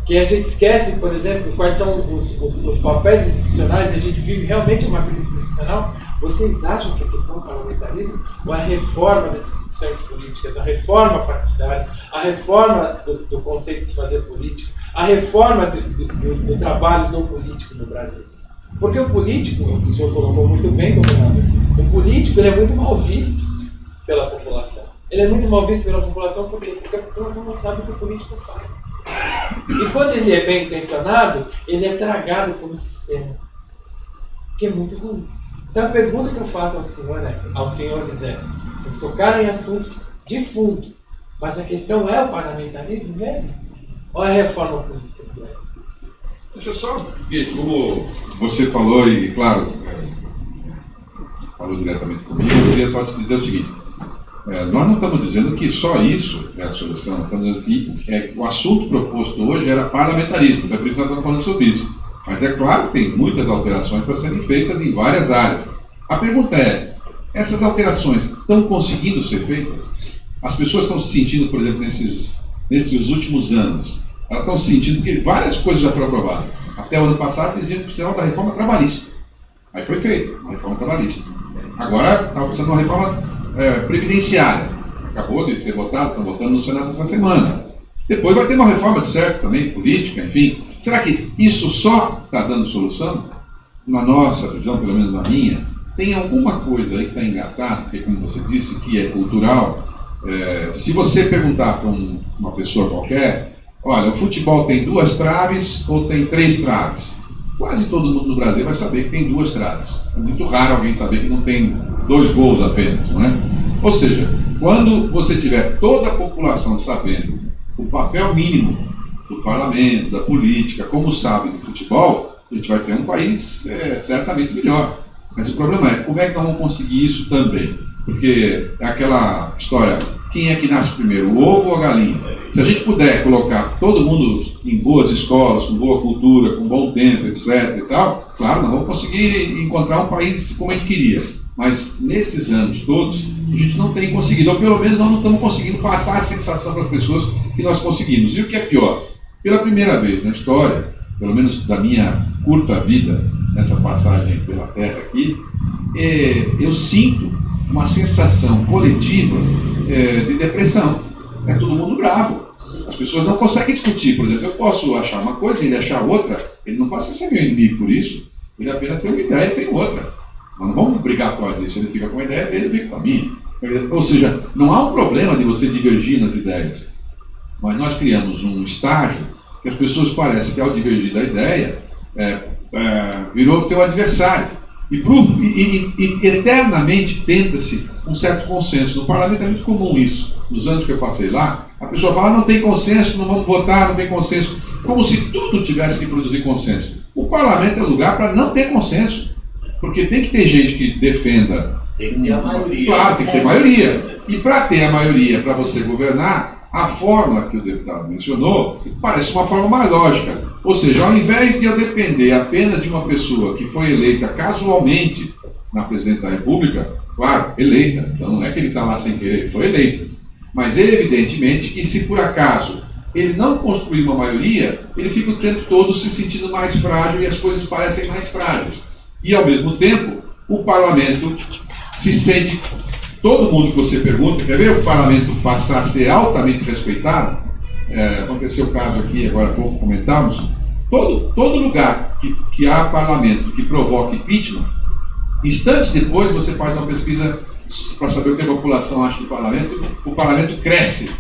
Que a gente esquece, por exemplo, quais são os papéis institucionais, a gente vive realmente uma crise institucional. Vocês acham que a questão do parlamentarismo, ou a reforma das instituições políticas, a reforma partidária, a reforma do conceito de se fazer política, a reforma do trabalho do político no Brasil? Porque o político, o senhor colocou muito bem, governador, o político ele é muito mal visto pela população. Ele é muito mal visto pela população porque a população não sabe o que o político faz. E quando ele é bem intencionado, ele é tragado pelo sistema, que é muito ruim. Então a pergunta que eu faço aos senhores é, vocês tocaram em assuntos de fundo, mas a questão é o parlamentarismo mesmo? Ou é a reforma política? Deixa eu só, como você falou, e claro, falou diretamente comigo, eu queria só te dizer o seguinte. Nós não estamos dizendo que só isso é a solução, estamos dizendo que o assunto proposto hoje era parlamentarismo, é por isso que nós estamos falando sobre isso. Mas é claro que tem muitas alterações para serem feitas em várias áreas. A pergunta é, essas alterações estão conseguindo ser feitas? As pessoas estão se sentindo, por exemplo, nesses últimos anos, elas estão se sentindo que várias coisas já foram aprovadas. Até o ano passado diziam que precisava da reforma trabalhista. Aí foi feita uma reforma trabalhista. Agora está precisando de uma reforma previdenciária. Acabou de ser votado, estão votando no Senado essa semana. Depois vai ter uma reforma de certo também, política, enfim. Será que isso só está dando solução? Na nossa visão, pelo menos na minha, tem alguma coisa aí que está engatada, porque como você disse, que é cultural. Se você perguntar para uma pessoa qualquer, olha, o futebol tem 2 traves ou tem 3 traves? Quase todo mundo no Brasil vai saber que tem 2 traves. É muito raro alguém saber que não tem 2 gols apenas, não é? Ou seja, quando você tiver toda a população sabendo o papel mínimo do parlamento, da política, como sabe do futebol, a gente vai ter um país certamente melhor. Mas o problema é, como é que nós vamos conseguir isso também? Porque é aquela história, quem é que nasce primeiro, o ovo ou a galinha? Se a gente puder colocar todo mundo em boas escolas, com boa cultura, com bom tempo, etc. e tal, claro, nós vamos conseguir encontrar um país como a gente queria. Mas nesses anos todos, a gente não tem conseguido, ou pelo menos nós não estamos conseguindo passar a sensação para as pessoas que nós conseguimos. E o que é pior? Pela primeira vez na história, pelo menos da minha curta vida, nessa passagem pela Terra aqui, eu sinto uma sensação coletiva de depressão. É todo mundo bravo. As pessoas não conseguem discutir. Por exemplo, eu posso achar uma coisa e ele achar outra. Ele não passa a ser meu inimigo por isso. Ele apenas tem uma ideia e tem outra. Nós não vamos brigar por causa disso. Ele fica com a ideia dele, eu fico com a minha. Ou seja, não há um problema de você divergir nas ideias. Mas nós criamos um estágio que as pessoas parecem que ao divergir da ideia, virou teu adversário. E eternamente tenta-se um certo consenso. No parlamento é muito comum isso. Nos anos que eu passei lá, a pessoa fala, não tem consenso, não vamos votar, não tem consenso. Como se tudo tivesse que produzir consenso. O parlamento é o lugar para não ter consenso. Porque tem que ter gente que defenda. Tem que ter a maioria. Claro, tem que ter maioria. E para ter a maioria, para você governar, a forma que o deputado mencionou parece uma forma mais lógica. Ou seja, ao invés de eu depender apenas de uma pessoa que foi eleita casualmente na presidência da República, claro, eleita, então não é que ele está lá sem querer, ele foi eleito. Mas evidentemente que se por acaso ele não construir uma maioria, ele fica o tempo todo se sentindo mais frágil e as coisas parecem mais frágeis. E, ao mesmo tempo, o parlamento se sente... Todo mundo que você pergunta, quer ver o parlamento passar a ser altamente respeitado? Aconteceu o caso aqui, agora há pouco comentamos. Todo lugar que há parlamento que provoca impeachment, instantes depois você faz uma pesquisa para saber o que a população acha do parlamento, o parlamento cresce.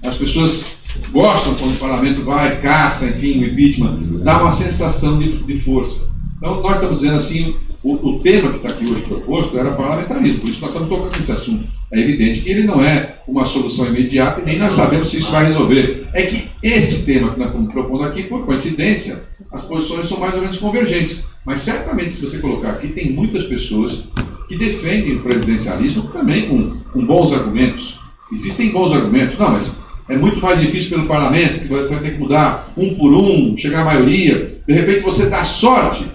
As pessoas gostam quando o parlamento vai, caça, enfim, o impeachment, dá uma sensação de força. Então, nós estamos dizendo assim, o tema que está aqui hoje proposto era parlamentarismo, por isso nós estamos tocando nesse assunto. É evidente que ele não é uma solução imediata e nem nós sabemos se isso vai resolver. É que esse tema que nós estamos propondo aqui, por coincidência, as posições são mais ou menos convergentes. Mas certamente, se você colocar aqui, tem muitas pessoas que defendem o presidencialismo também com bons argumentos. Existem bons argumentos. Não, mas é muito mais difícil pelo parlamento, que você vai ter que mudar um por um, chegar à maioria. De repente você dá sorte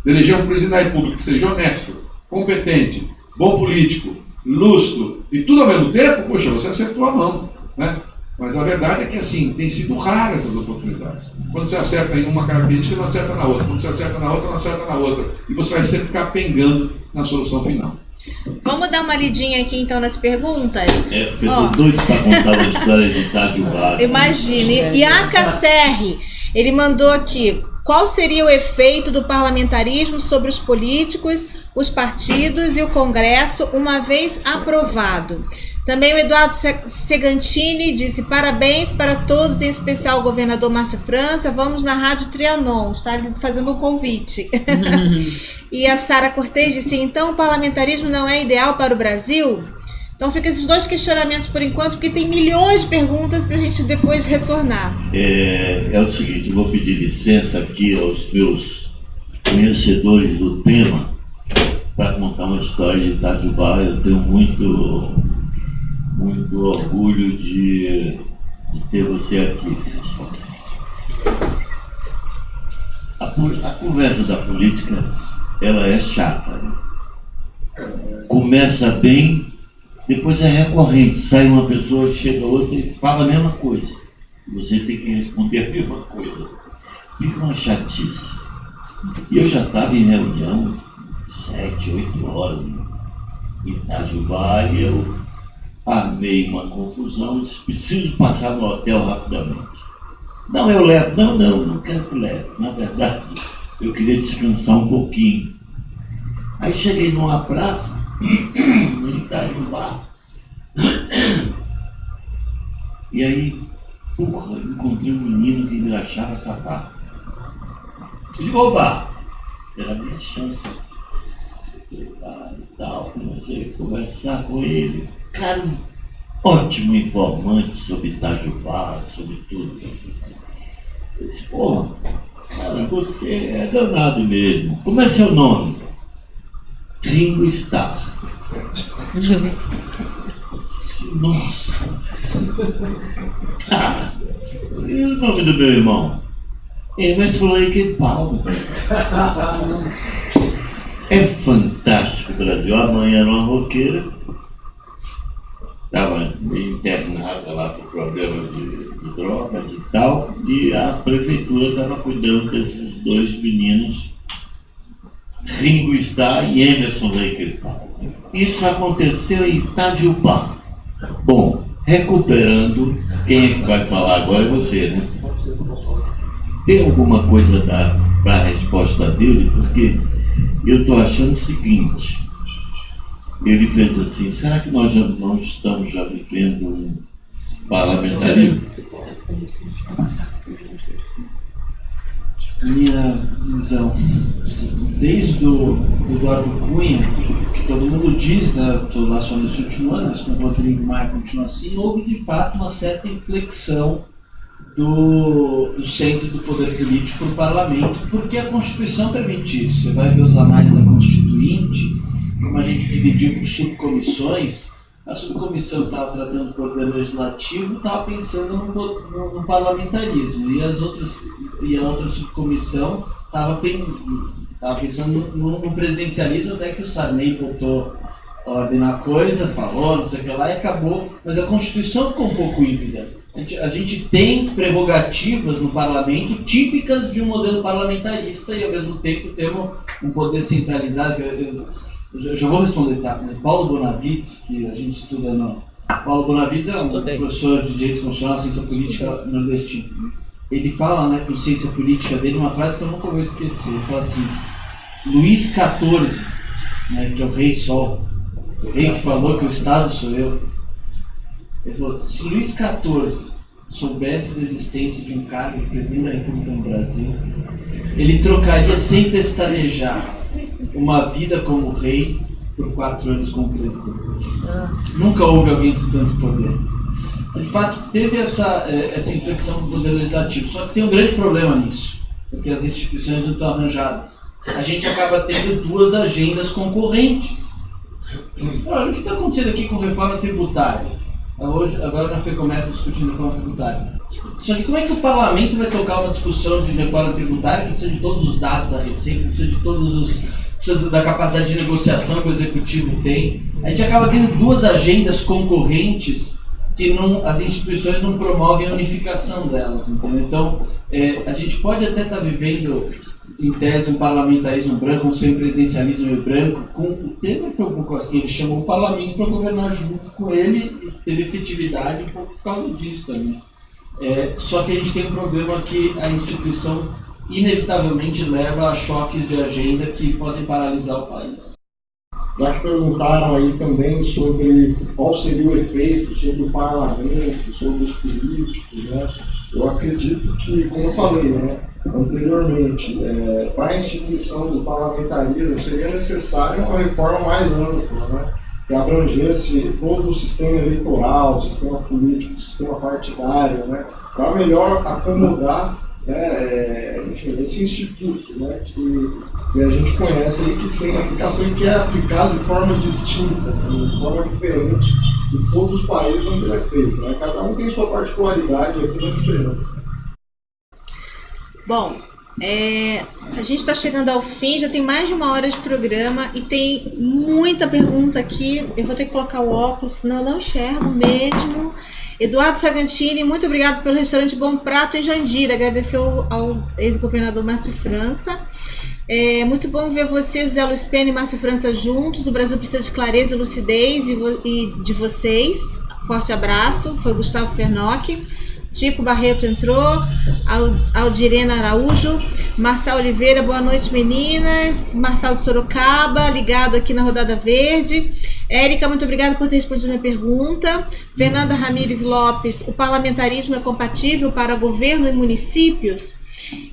de eleger um presidente da República que seja honesto, competente, bom político, lustro e tudo ao mesmo tempo, poxa, você acertou a mão, né? Mas a verdade é que, assim, tem sido raro essas oportunidades. Quando você acerta em uma característica, não acerta na outra. Quando você acerta na outra, não acerta na outra. E você vai sempre ficar pengando na solução final. Vamos dar uma lidinha aqui, então, nas perguntas? Porque eu tô doido para contar uma história de Itajubá. Imagine. Iaca Serri, ele mandou aqui: qual seria o efeito do parlamentarismo sobre os políticos, os partidos e o Congresso, uma vez aprovado? Também o Eduardo Segantini disse: parabéns para todos, em especial o governador Márcio França. Vamos na Rádio Trianon, está fazendo um convite. E a Sara Cortez disse: então o parlamentarismo não é ideal para o Brasil? Então fica esses dois questionamentos por enquanto, porque tem milhões de perguntas para a gente depois retornar. É o seguinte, eu vou pedir licença aqui aos meus conhecedores do tema para contar uma história de Itajubá. Eu tenho muito orgulho de ter você aqui. A conversa da política, ela é chata, né? Começa bem, depois é recorrente. Sai uma pessoa, chega outra e fala a mesma coisa. Você tem que responder a mesma coisa. Fica uma chatice. E eu já estava em reunião 7, 8 horas em Itajubá e eu armei uma confusão, disse: preciso passar no hotel rapidamente. Não, eu levo. Não quero que leve. Na verdade, eu queria descansar um pouquinho. Aí cheguei numa praça, no Itajubá, e aí, encontrei um menino que me achava sapato. Eu digo: oba, era a minha chance. E tal, comecei a conversar com ele. Cara, um ótimo informante sobre Itajubá, sobre tudo. Eu disse: porra, cara, você é danado mesmo. Como é seu nome? Ringo Starr. Nossa. Cara, e o nome do meu irmão? Emerson Lake Palmer. É fantástico o Brasil. A mãe era uma roqueira. Estava internada lá por problema de drogas e tal, e a prefeitura estava cuidando desses dois meninos, Ringo Starr e Emerson Lake Palmer. Isso aconteceu em Itajubá. Bom, recuperando, quem é que vai falar agora é você, né? Tem alguma coisa para a resposta dele? Porque eu estou achando o seguinte. Ele fez assim: será que nós já não estamos vivendo um parlamentarismo? Minha visão, desde o Eduardo Cunha, que todo mundo diz, né, estou lá só nesse último ano, mas com o Rodrigo Maia continua assim, houve de fato uma certa inflexão do centro do poder político para o parlamento, porque a Constituição permite isso. Você vai ver os anais da Constituinte, como a gente dividiu por subcomissões. A subcomissão que estava tratando do poder legislativo estava pensando no parlamentarismo, e a outra subcomissão estava pensando no presidencialismo, até que o Sarney botou ordem na coisa, falou, não sei o que lá, e acabou. Mas a Constituição ficou um pouco híbrida. A gente tem prerrogativas no parlamento típicas de um modelo parlamentarista e, ao mesmo tempo, temos um poder centralizado. Eu já vou responder, tá? Paulo Bonavides, que a gente estuda no... Paulo Bonavides é um professor de Direito Constitucional, Ciência Política nordestino. Ele fala, né, com Ciência Política dele, uma frase que eu nunca vou esquecer. Ele fala assim, Luís XIV, né, que é o Rei Sol, o rei que falou que o Estado sou eu, ele falou, se Luís XIV soubesse da existência de um cargo de presidente da República no Brasil, ele trocaria sem pestanejar uma vida como rei por 4 anos como presidente. Nossa. Nunca houve alguém com tanto poder. De fato, teve essa inflexão do poder legislativo, só que tem um grande problema nisso, porque as instituições não estão arranjadas. A gente acaba tendo 2 agendas concorrentes. Olha, o que está acontecendo aqui com reforma tributária? Agora na FEComércio discutindo reforma tributária. Só que como é que o parlamento vai tocar uma discussão de reforma tributária que precisa de todos os dados da Receita, precisa da capacidade de negociação que o Executivo tem? A gente acaba tendo 2 agendas concorrentes que as instituições não promovem a unificação delas, entendeu? Então, a gente pode até estar vivendo, em tese, um parlamentarismo branco, um semipresidencialismo branco. O Temer foi um pouco assim, ele chamou o parlamento para governar junto com ele e teve efetividade um pouco por causa disso também. Só que a gente tem um problema que a instituição inevitavelmente leva a choques de agenda que podem paralisar o país. Já que perguntaram aí também sobre qual seria o efeito sobre o parlamento, sobre os políticos, né? Eu acredito que, como eu falei, né, anteriormente, para a instituição do parlamentarismo seria necessária uma reforma mais ampla, né, que abrangesse todo o sistema eleitoral, o sistema político, o sistema partidário, né, para melhor acomodar, né, enfim, esse instituto, né, que a gente conhece aí, que tem aplicação e que é aplicado de forma distinta, de forma diferente em todos os países onde isso é feito, né? Cada um tem sua particularidade, aqui não é diferente. Bom, a gente está chegando ao fim, já tem mais de 1 hora de programa e tem muita pergunta aqui. Eu vou ter que colocar o óculos, senão eu não enxergo mesmo. Eduardo Sagantini, muito obrigado pelo restaurante Bom Prato em Jandira. Agradeceu ao ex-governador Márcio França. Muito bom ver vocês, José Luiz Pena e Márcio França juntos. O Brasil precisa de clareza e lucidez e de vocês. Forte abraço. Foi Gustavo Fernocchi. Tico Barreto entrou, Aldirena Araújo, Marcelo Oliveira, boa noite meninas, Marcelo de Sorocaba, ligado aqui na Rodada Verde, Érica, muito obrigada por ter respondido a minha pergunta, Fernanda Ramires Lopes, o parlamentarismo é compatível para governo e municípios?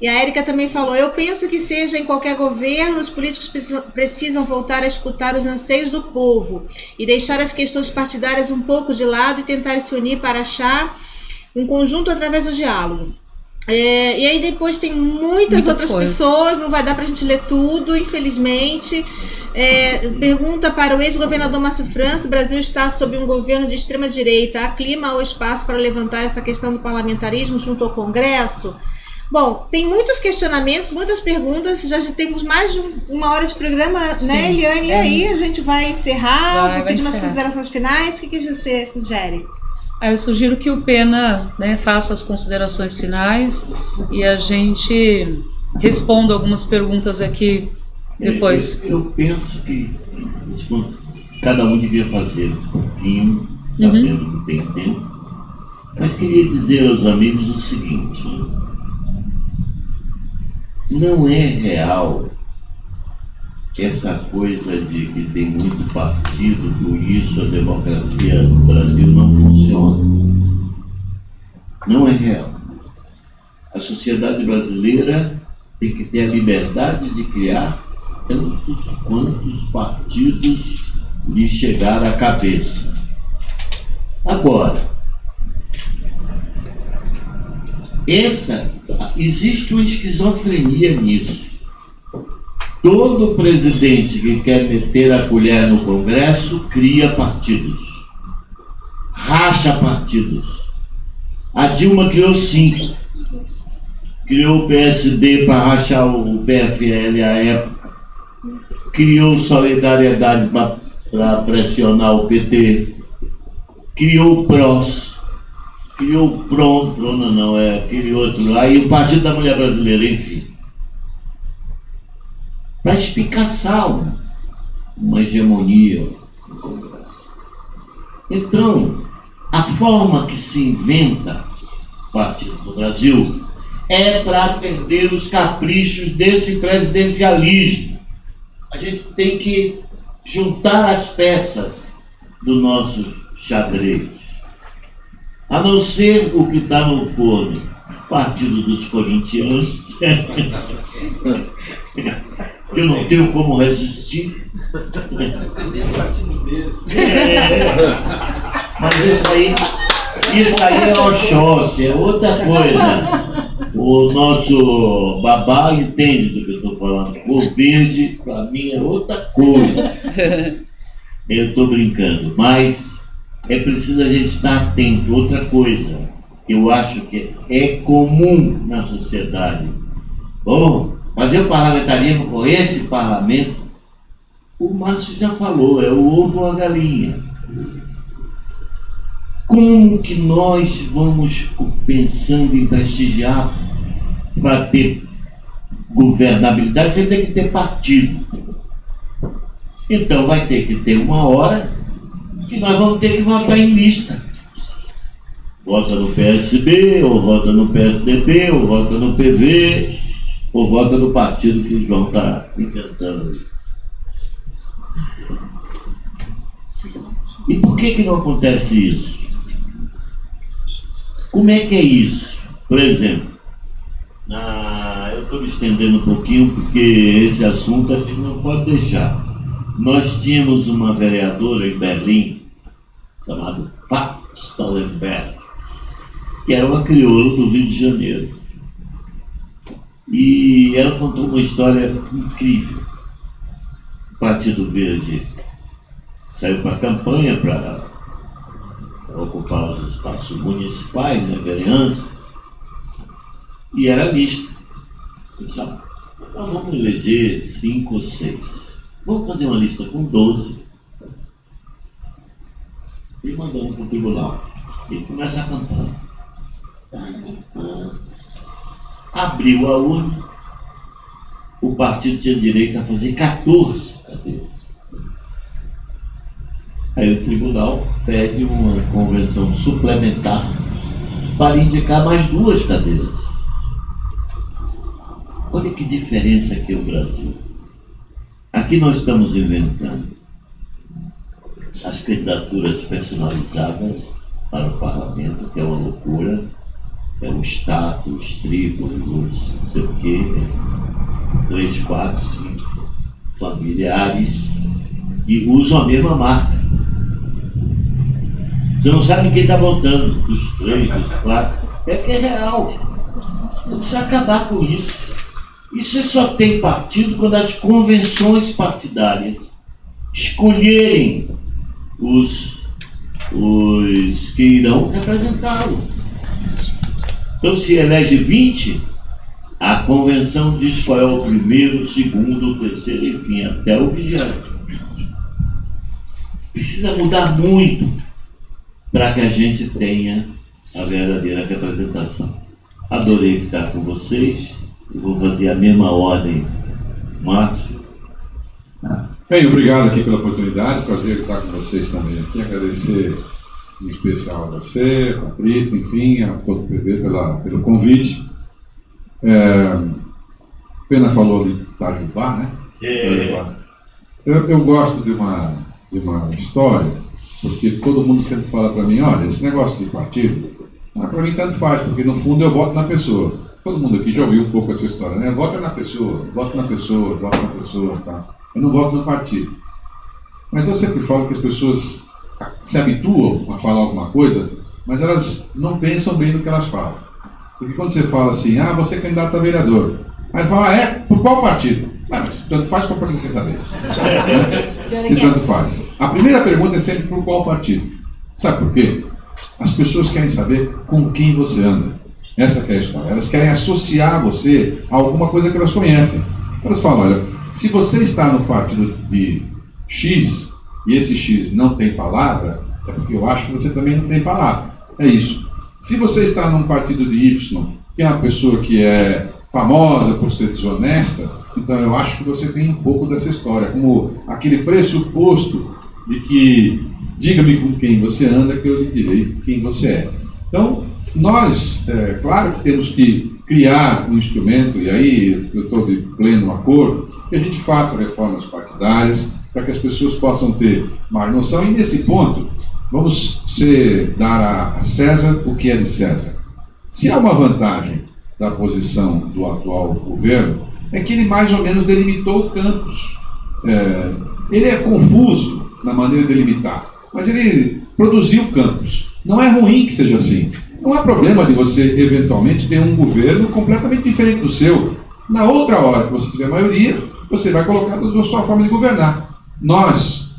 E a Érica também falou, eu penso que seja em qualquer governo, os políticos precisam voltar a escutar os anseios do povo e deixar as questões partidárias um pouco de lado e tentar se unir para achar um conjunto através do diálogo. E aí depois tem muitas outras pessoas, não vai dar para a gente ler tudo, infelizmente. Pergunta para o ex-governador Márcio França, o Brasil está sob um governo de extrema-direita, há clima ou espaço para levantar essa questão do parlamentarismo junto ao Congresso? Bom, tem muitos questionamentos, muitas perguntas, já temos mais de 1 hora de programa, sim, né, Eliane? E aí a gente vai encerrar, vou pedir umas considerações finais, o que você sugere? Eu sugiro que o Pena, né, faça as considerações finais e a gente responda algumas perguntas aqui depois. Eu penso que cada um devia fazer um pouquinho, sabendo que tem tempo, mas queria dizer aos amigos o seguinte: não é real essa coisa de que tem muito partido, por isso a democracia no Brasil não funciona. Não é real. A sociedade brasileira tem que ter a liberdade de criar tantos quantos partidos lhe chegar à cabeça. Agora, existe uma esquizofrenia nisso. Todo presidente que quer meter a colher no Congresso cria partidos, racha partidos. A Dilma criou 5. Criou o PSD para rachar o PFL à época. Criou Solidariedade para pressionar o PT. Criou o PROS. criou o Prona não, é aquele outro lá, e o Partido da Mulher Brasileira, enfim. Para espicaçar uma hegemonia no Congresso. Então, a forma que se inventa o Partido do Brasil é para atender os caprichos desse presidencialismo. A gente tem que juntar as peças do nosso xadrez. A não ser o que está no forno, Partido dos Corintianos, que eu não tenho como resistir. Mas isso aí é Oxóssi, é outra coisa. O nosso babá entende do que eu estou falando. O verde, para mim, é outra coisa. Eu estou brincando, mas é preciso a gente estar atento. Outra coisa que eu acho que é comum na sociedade. Bom, fazer o parlamentarismo com esse parlamento, o Márcio já falou, é o ovo ou a galinha. Como que nós vamos pensando em prestigiar para ter governabilidade? Você tem que ter partido. Então vai ter que ter uma hora que nós vamos ter que votar em lista. Vota no PSB, ou vota no PSDB, ou vota no PV, ou vota no partido que o João está inventando. E por que não acontece isso? Como é que é isso? Por exemplo, eu estou me estendendo um pouquinho porque esse assunto a gente não pode deixar. Nós tínhamos uma vereadora em Berlim, chamada Pat Stollenberg, que era uma crioula do Rio de Janeiro. E ela contou uma história incrível. O Partido Verde saiu para a campanha para ocupar os espaços municipais, né, vereança, e era lista. Nós vamos eleger 5 ou 6. Vamos fazer uma lista com 12 e mandamos para o tribunal. E começa a campanha. Abriu a urna, o partido tinha direito a fazer 14 cadeiras. Aí o tribunal pede uma convenção suplementar para indicar mais 2 cadeiras. Olha que diferença que é o Brasil. Aqui nós estamos inventando as candidaturas personalizadas para o parlamento, que é uma loucura. É o status, triplos, não sei o quê, 3, 4, 5 familiares que usam a mesma marca. Você não sabe quem está votando, dos 3, dos 4. É que é real. Não precisa acabar com isso. Isso só tem partido quando as convenções partidárias escolherem os que irão representá-lo. Então, se elege 20, a convenção diz qual é o primeiro, o segundo, o terceiro, enfim, até o 20º. Precisa mudar muito para que a gente tenha a verdadeira representação. Adorei ficar com vocês. Eu vou fazer a mesma ordem, Márcio. Bem, obrigado aqui pela oportunidade. Prazer estar com vocês também aqui. Agradecer em especial a você, a Patrícia, enfim, a todo o PV pelo convite. Pena falou de Itajubá, né? Eu gosto de uma história, porque todo mundo sempre fala para mim, olha, esse negócio de partido, para mim tanto faz, porque no fundo eu voto na pessoa. Todo mundo aqui já ouviu um pouco essa história, né? Vota na pessoa, vota na pessoa, vota na pessoa, tá? Eu não voto no partido. Mas eu sempre falo que as pessoas se habituam a falar alguma coisa, mas elas não pensam bem no que elas falam. Porque quando você fala assim, você é candidato a vereador, aí fala, por qual partido? Mas se tanto faz, qual partido você quer saber? Se tanto faz. A primeira pergunta é sempre por qual partido. Sabe por quê? As pessoas querem saber com quem você anda. Essa que é a história. Elas querem associar você a alguma coisa que elas conhecem. Elas falam, olha, se você está no partido de X, e esse X não tem palavra, é porque eu acho que você também não tem palavra. É isso. Se você está num partido de Y, que é uma pessoa que é famosa por ser desonesta, então eu acho que você tem um pouco dessa história, como aquele pressuposto de que diga-me com quem você anda que eu lhe direi quem você é. Então, nós, claro que temos que criar um instrumento, e aí eu estou de pleno acordo, que a gente faça reformas partidárias para que as pessoas possam ter mais noção, e nesse ponto, vamos dar a César o que é de César. Se há uma vantagem da posição do atual governo, é que ele mais ou menos delimitou o campus. Ele é confuso na maneira de delimitar, mas ele produziu campus. Não é ruim que seja assim. Não há problema de você, eventualmente, ter um governo completamente diferente do seu. Na outra hora que você tiver maioria, você vai colocar a sua forma de governar. Nós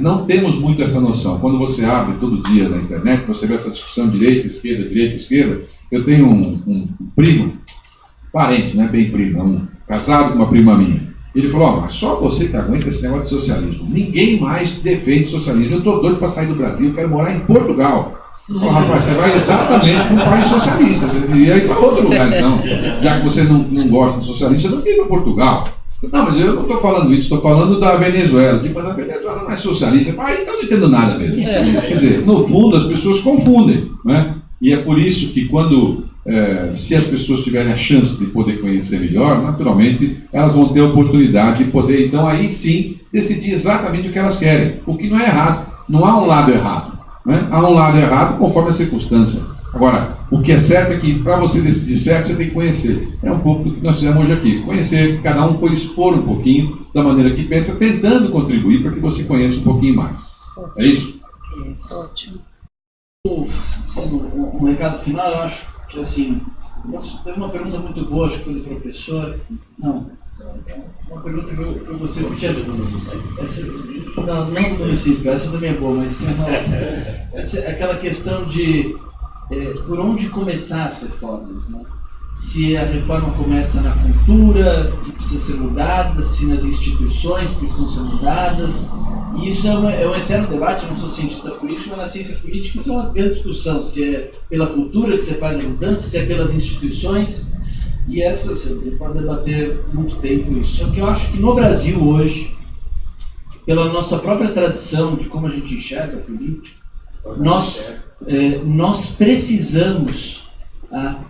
não temos muito essa noção. Quando você abre todo dia na internet, você vê essa discussão direita, esquerda. Eu tenho um primo, parente, não é bem primo, casado com uma prima minha. Ele falou, mas só você que aguenta esse negócio de socialismo. Ninguém mais defende socialismo. Eu estou doido para sair do Brasil, quero morar em Portugal. Falei, rapaz, você vai exatamente para um país socialista. Você devia ir para outro lugar, então. Já que você não gosta de socialista, você não tem para Portugal. Não, mas eu não estou falando isso, estou falando da Venezuela. Mas a Venezuela não é socialista. Aí então não entendo nada mesmo. Quer dizer, no fundo, as pessoas confundem, né? E é por isso que quando, se as pessoas tiverem a chance de poder conhecer melhor, naturalmente, elas vão ter a oportunidade de poder, então, aí sim, decidir exatamente o que elas querem. O que não é errado. Não há um lado errado. Né? Há um lado errado conforme a circunstância. Agora, o que é certo é que para você decidir certo, você tem que conhecer. É um pouco do que nós fizemos hoje aqui. Conhecer, cada um foi expor um pouquinho da maneira que pensa, tentando contribuir para que você conheça um pouquinho mais. É isso? Isso, ótimo. Um recado final, eu acho que assim, teve uma pergunta muito boa, acho que foi do professor. Não, uma pergunta que eu gostei porque não do município, essa também é boa, mas essa é aquela questão de por onde começar as reformas, né? Se a reforma começa na cultura, que precisa ser mudada, se nas instituições que precisam ser mudadas. E isso é um eterno debate. Eu não sou cientista político, mas na ciência política isso é uma grande discussão. Se é pela cultura que você faz a mudança, se é pelas instituições. E essa, você pode debater muito tempo isso. Só que eu acho que no Brasil hoje, pela nossa própria tradição de como a gente enxerga a política, nós precisamos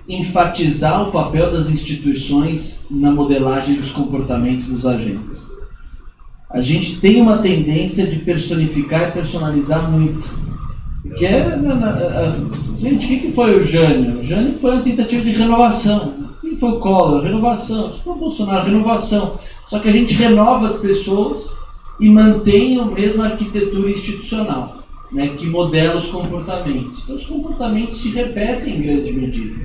enfatizar o papel das instituições na modelagem dos comportamentos dos agentes. A gente tem uma tendência de personificar e personalizar muito. Porque gente, o que foi o Jânio? O Jânio foi uma tentativa de renovação. Quem foi o Collor? Renovação. O que foi o Bolsonaro? Renovação. Só que a gente renova as pessoas e mantém a mesma arquitetura institucional, né, que modela os comportamentos. Então os comportamentos se repetem em grande medida.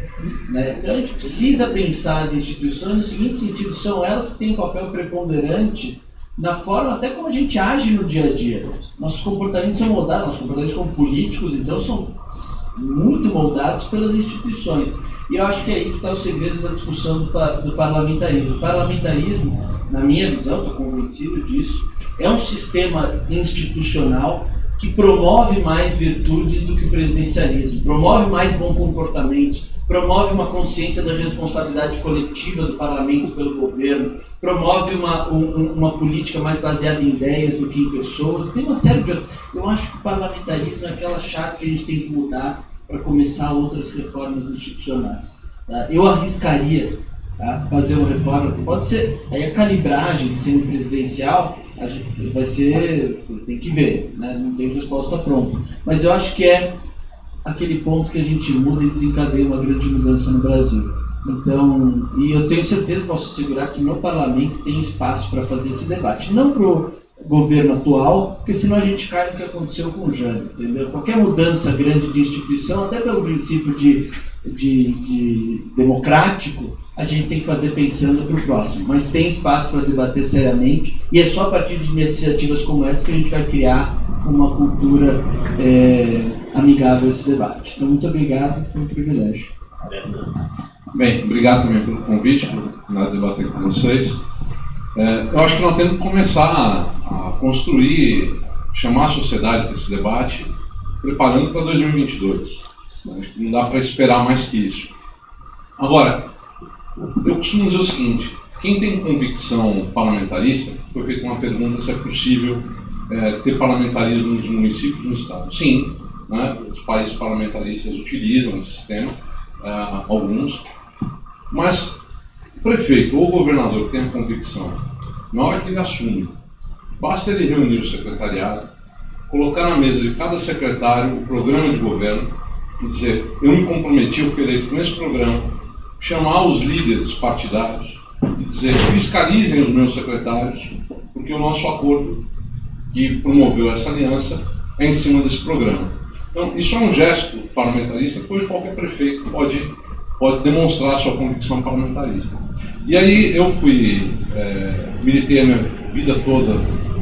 Né? Então a gente precisa pensar as instituições no seguinte sentido, são elas que têm um papel preponderante na forma até como a gente age no dia a dia. Nossos comportamentos são moldados, nossos comportamentos como políticos, então, são muito moldados pelas instituições. E eu acho que é aí que está o segredo da discussão do parlamentarismo. O parlamentarismo, na minha visão, estou convencido disso, é um sistema institucional que promove mais virtudes do que o presidencialismo, promove mais bons comportamentos, promove uma consciência da responsabilidade coletiva do parlamento pelo governo, promove uma política mais baseada em ideias do que em pessoas. Tem uma série de... Eu acho que o parlamentarismo é aquela chave que a gente tem que mudar para começar outras reformas institucionais. Tá? Eu arriscaria fazer uma reforma, pode ser, aí a calibragem sendo presidencial, a gente vai ser, tem que ver, né? Não tem resposta pronta. Mas eu acho que é aquele ponto que a gente muda e desencadeia uma grande mudança no Brasil. Então, e eu tenho certeza, posso assegurar que no parlamento tem espaço para fazer esse debate. Não para o governo atual, porque senão a gente cai no que aconteceu com o Jânio, entendeu? Qualquer mudança grande de instituição, até pelo princípio de democrático, a gente tem que fazer pensando para o próximo. Mas tem espaço para debater seriamente, e é só a partir de iniciativas como essa que a gente vai criar uma cultura amigável a esse debate. Então, muito obrigado, foi um privilégio. Bem, obrigado também pelo convite, por debater com vocês. Eu acho que nós temos que começar a construir, chamar a sociedade para esse debate, preparando para 2022. Não dá para esperar mais que isso. Agora, eu costumo dizer o seguinte: quem tem convicção parlamentarista, foi feita uma pergunta se é possível ter parlamentarismo nos municípios e no Estado. Sim, né, os países parlamentaristas utilizam esse sistema, alguns, mas o prefeito ou o governador que tem a convicção, na hora que ele assume, basta ele reunir o secretariado, colocar na mesa de cada secretário o programa de governo e dizer: eu me comprometi, eu fui eleito com esse programa, chamar os líderes partidários e dizer: fiscalizem os meus secretários, porque o nosso acordo que promoveu essa aliança é em cima desse programa. Então, isso é um gesto parlamentarista que hoje qualquer prefeito pode demonstrar sua convicção parlamentarista. E aí eu militei a minha vida toda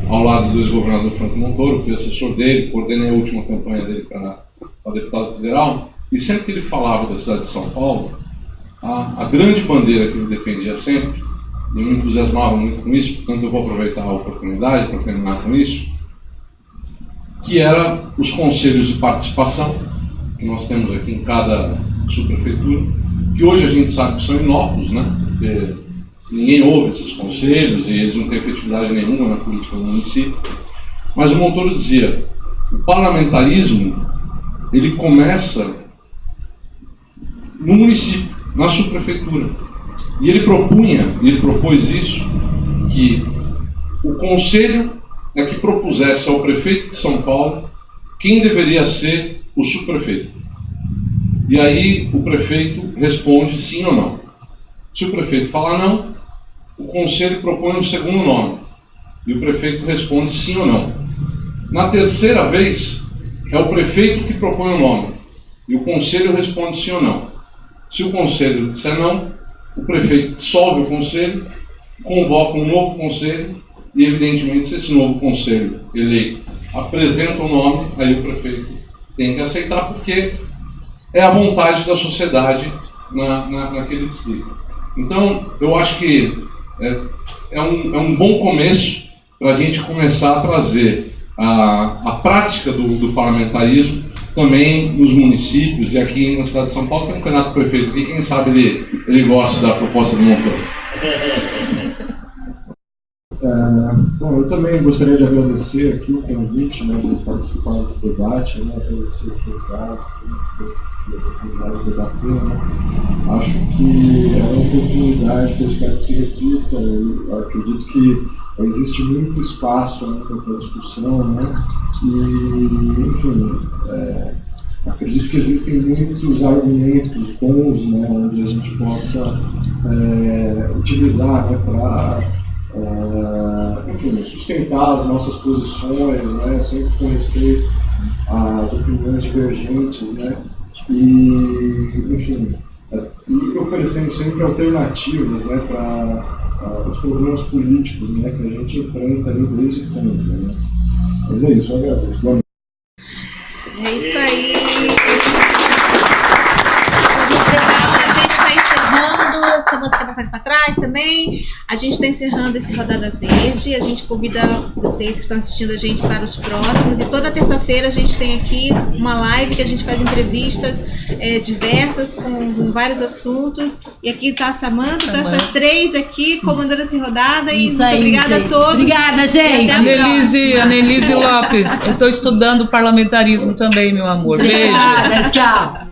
ao lado do ex-governador Franco Montoro, fui assessor dele, coordenei a última campanha dele para deputado federal, e sempre que ele falava da cidade de São Paulo, a grande bandeira que ele defendia sempre, e eu me entusiasmava muito com isso, portanto eu vou aproveitar a oportunidade para terminar com isso, que era os conselhos de participação, que nós temos aqui em cada subprefeitura, que hoje a gente sabe que são inócuos, né? Porque ninguém ouve esses conselhos e eles não têm efetividade nenhuma na política do município. Mas o Montoro dizia: o parlamentarismo, ele começa no município, na subprefeitura. E ele propôs isso, que o conselho é que propusesse ao prefeito de São Paulo quem deveria ser o subprefeito. E aí o prefeito responde sim ou não. Se o prefeito falar não, o conselho propõe um segundo nome. E o prefeito responde sim ou não. Na terceira vez, é o prefeito que propõe o nome. E o conselho responde sim ou não. Se o conselho disser não, o prefeito dissolve o conselho, convoca um novo conselho e, evidentemente, se esse novo conselho eleito apresenta o nome, aí o prefeito tem que aceitar, porque é a vontade da sociedade naquele distrito. Então, eu acho que é um bom começo para a gente começar a trazer a prática do parlamentarismo também nos municípios, e aqui na cidade de São Paulo tem um candidato prefeito aqui, quem sabe ele gosta da proposta do Montoro. Bom, eu também gostaria de agradecer aqui o convite, né, de participar desse debate, né, agradecer a oportunidade de debater, né. Acho que é uma oportunidade que eu espero que se repita. Eu acredito que existe muito espaço ainda para discussão, né, e, enfim, acredito que existem muitos argumentos bons, né, onde a gente possa utilizar, né, para enfim, sustentar as nossas posições, né, sempre com respeito às opiniões divergentes, né, e, enfim, e oferecendo sempre alternativas, né, para os problemas políticos, né, que a gente enfrenta aí desde sempre, né. Mas é isso, eu agradeço. Boa noite. É isso aí. A gente está encerrando, só vou ter que passar aqui para trás também. A gente está encerrando esse Rodada Verde. A gente convida vocês que estão assistindo a gente para os próximos. E toda terça-feira a gente tem aqui uma live que a gente faz entrevistas diversas com vários assuntos. E aqui está a Samanta, essas três aqui comandando essa rodada. E muito obrigada a todos. Obrigada, gente. Anelise Lopes, eu estou estudando parlamentarismo também, meu amor. Beijo. Obrigada, tchau.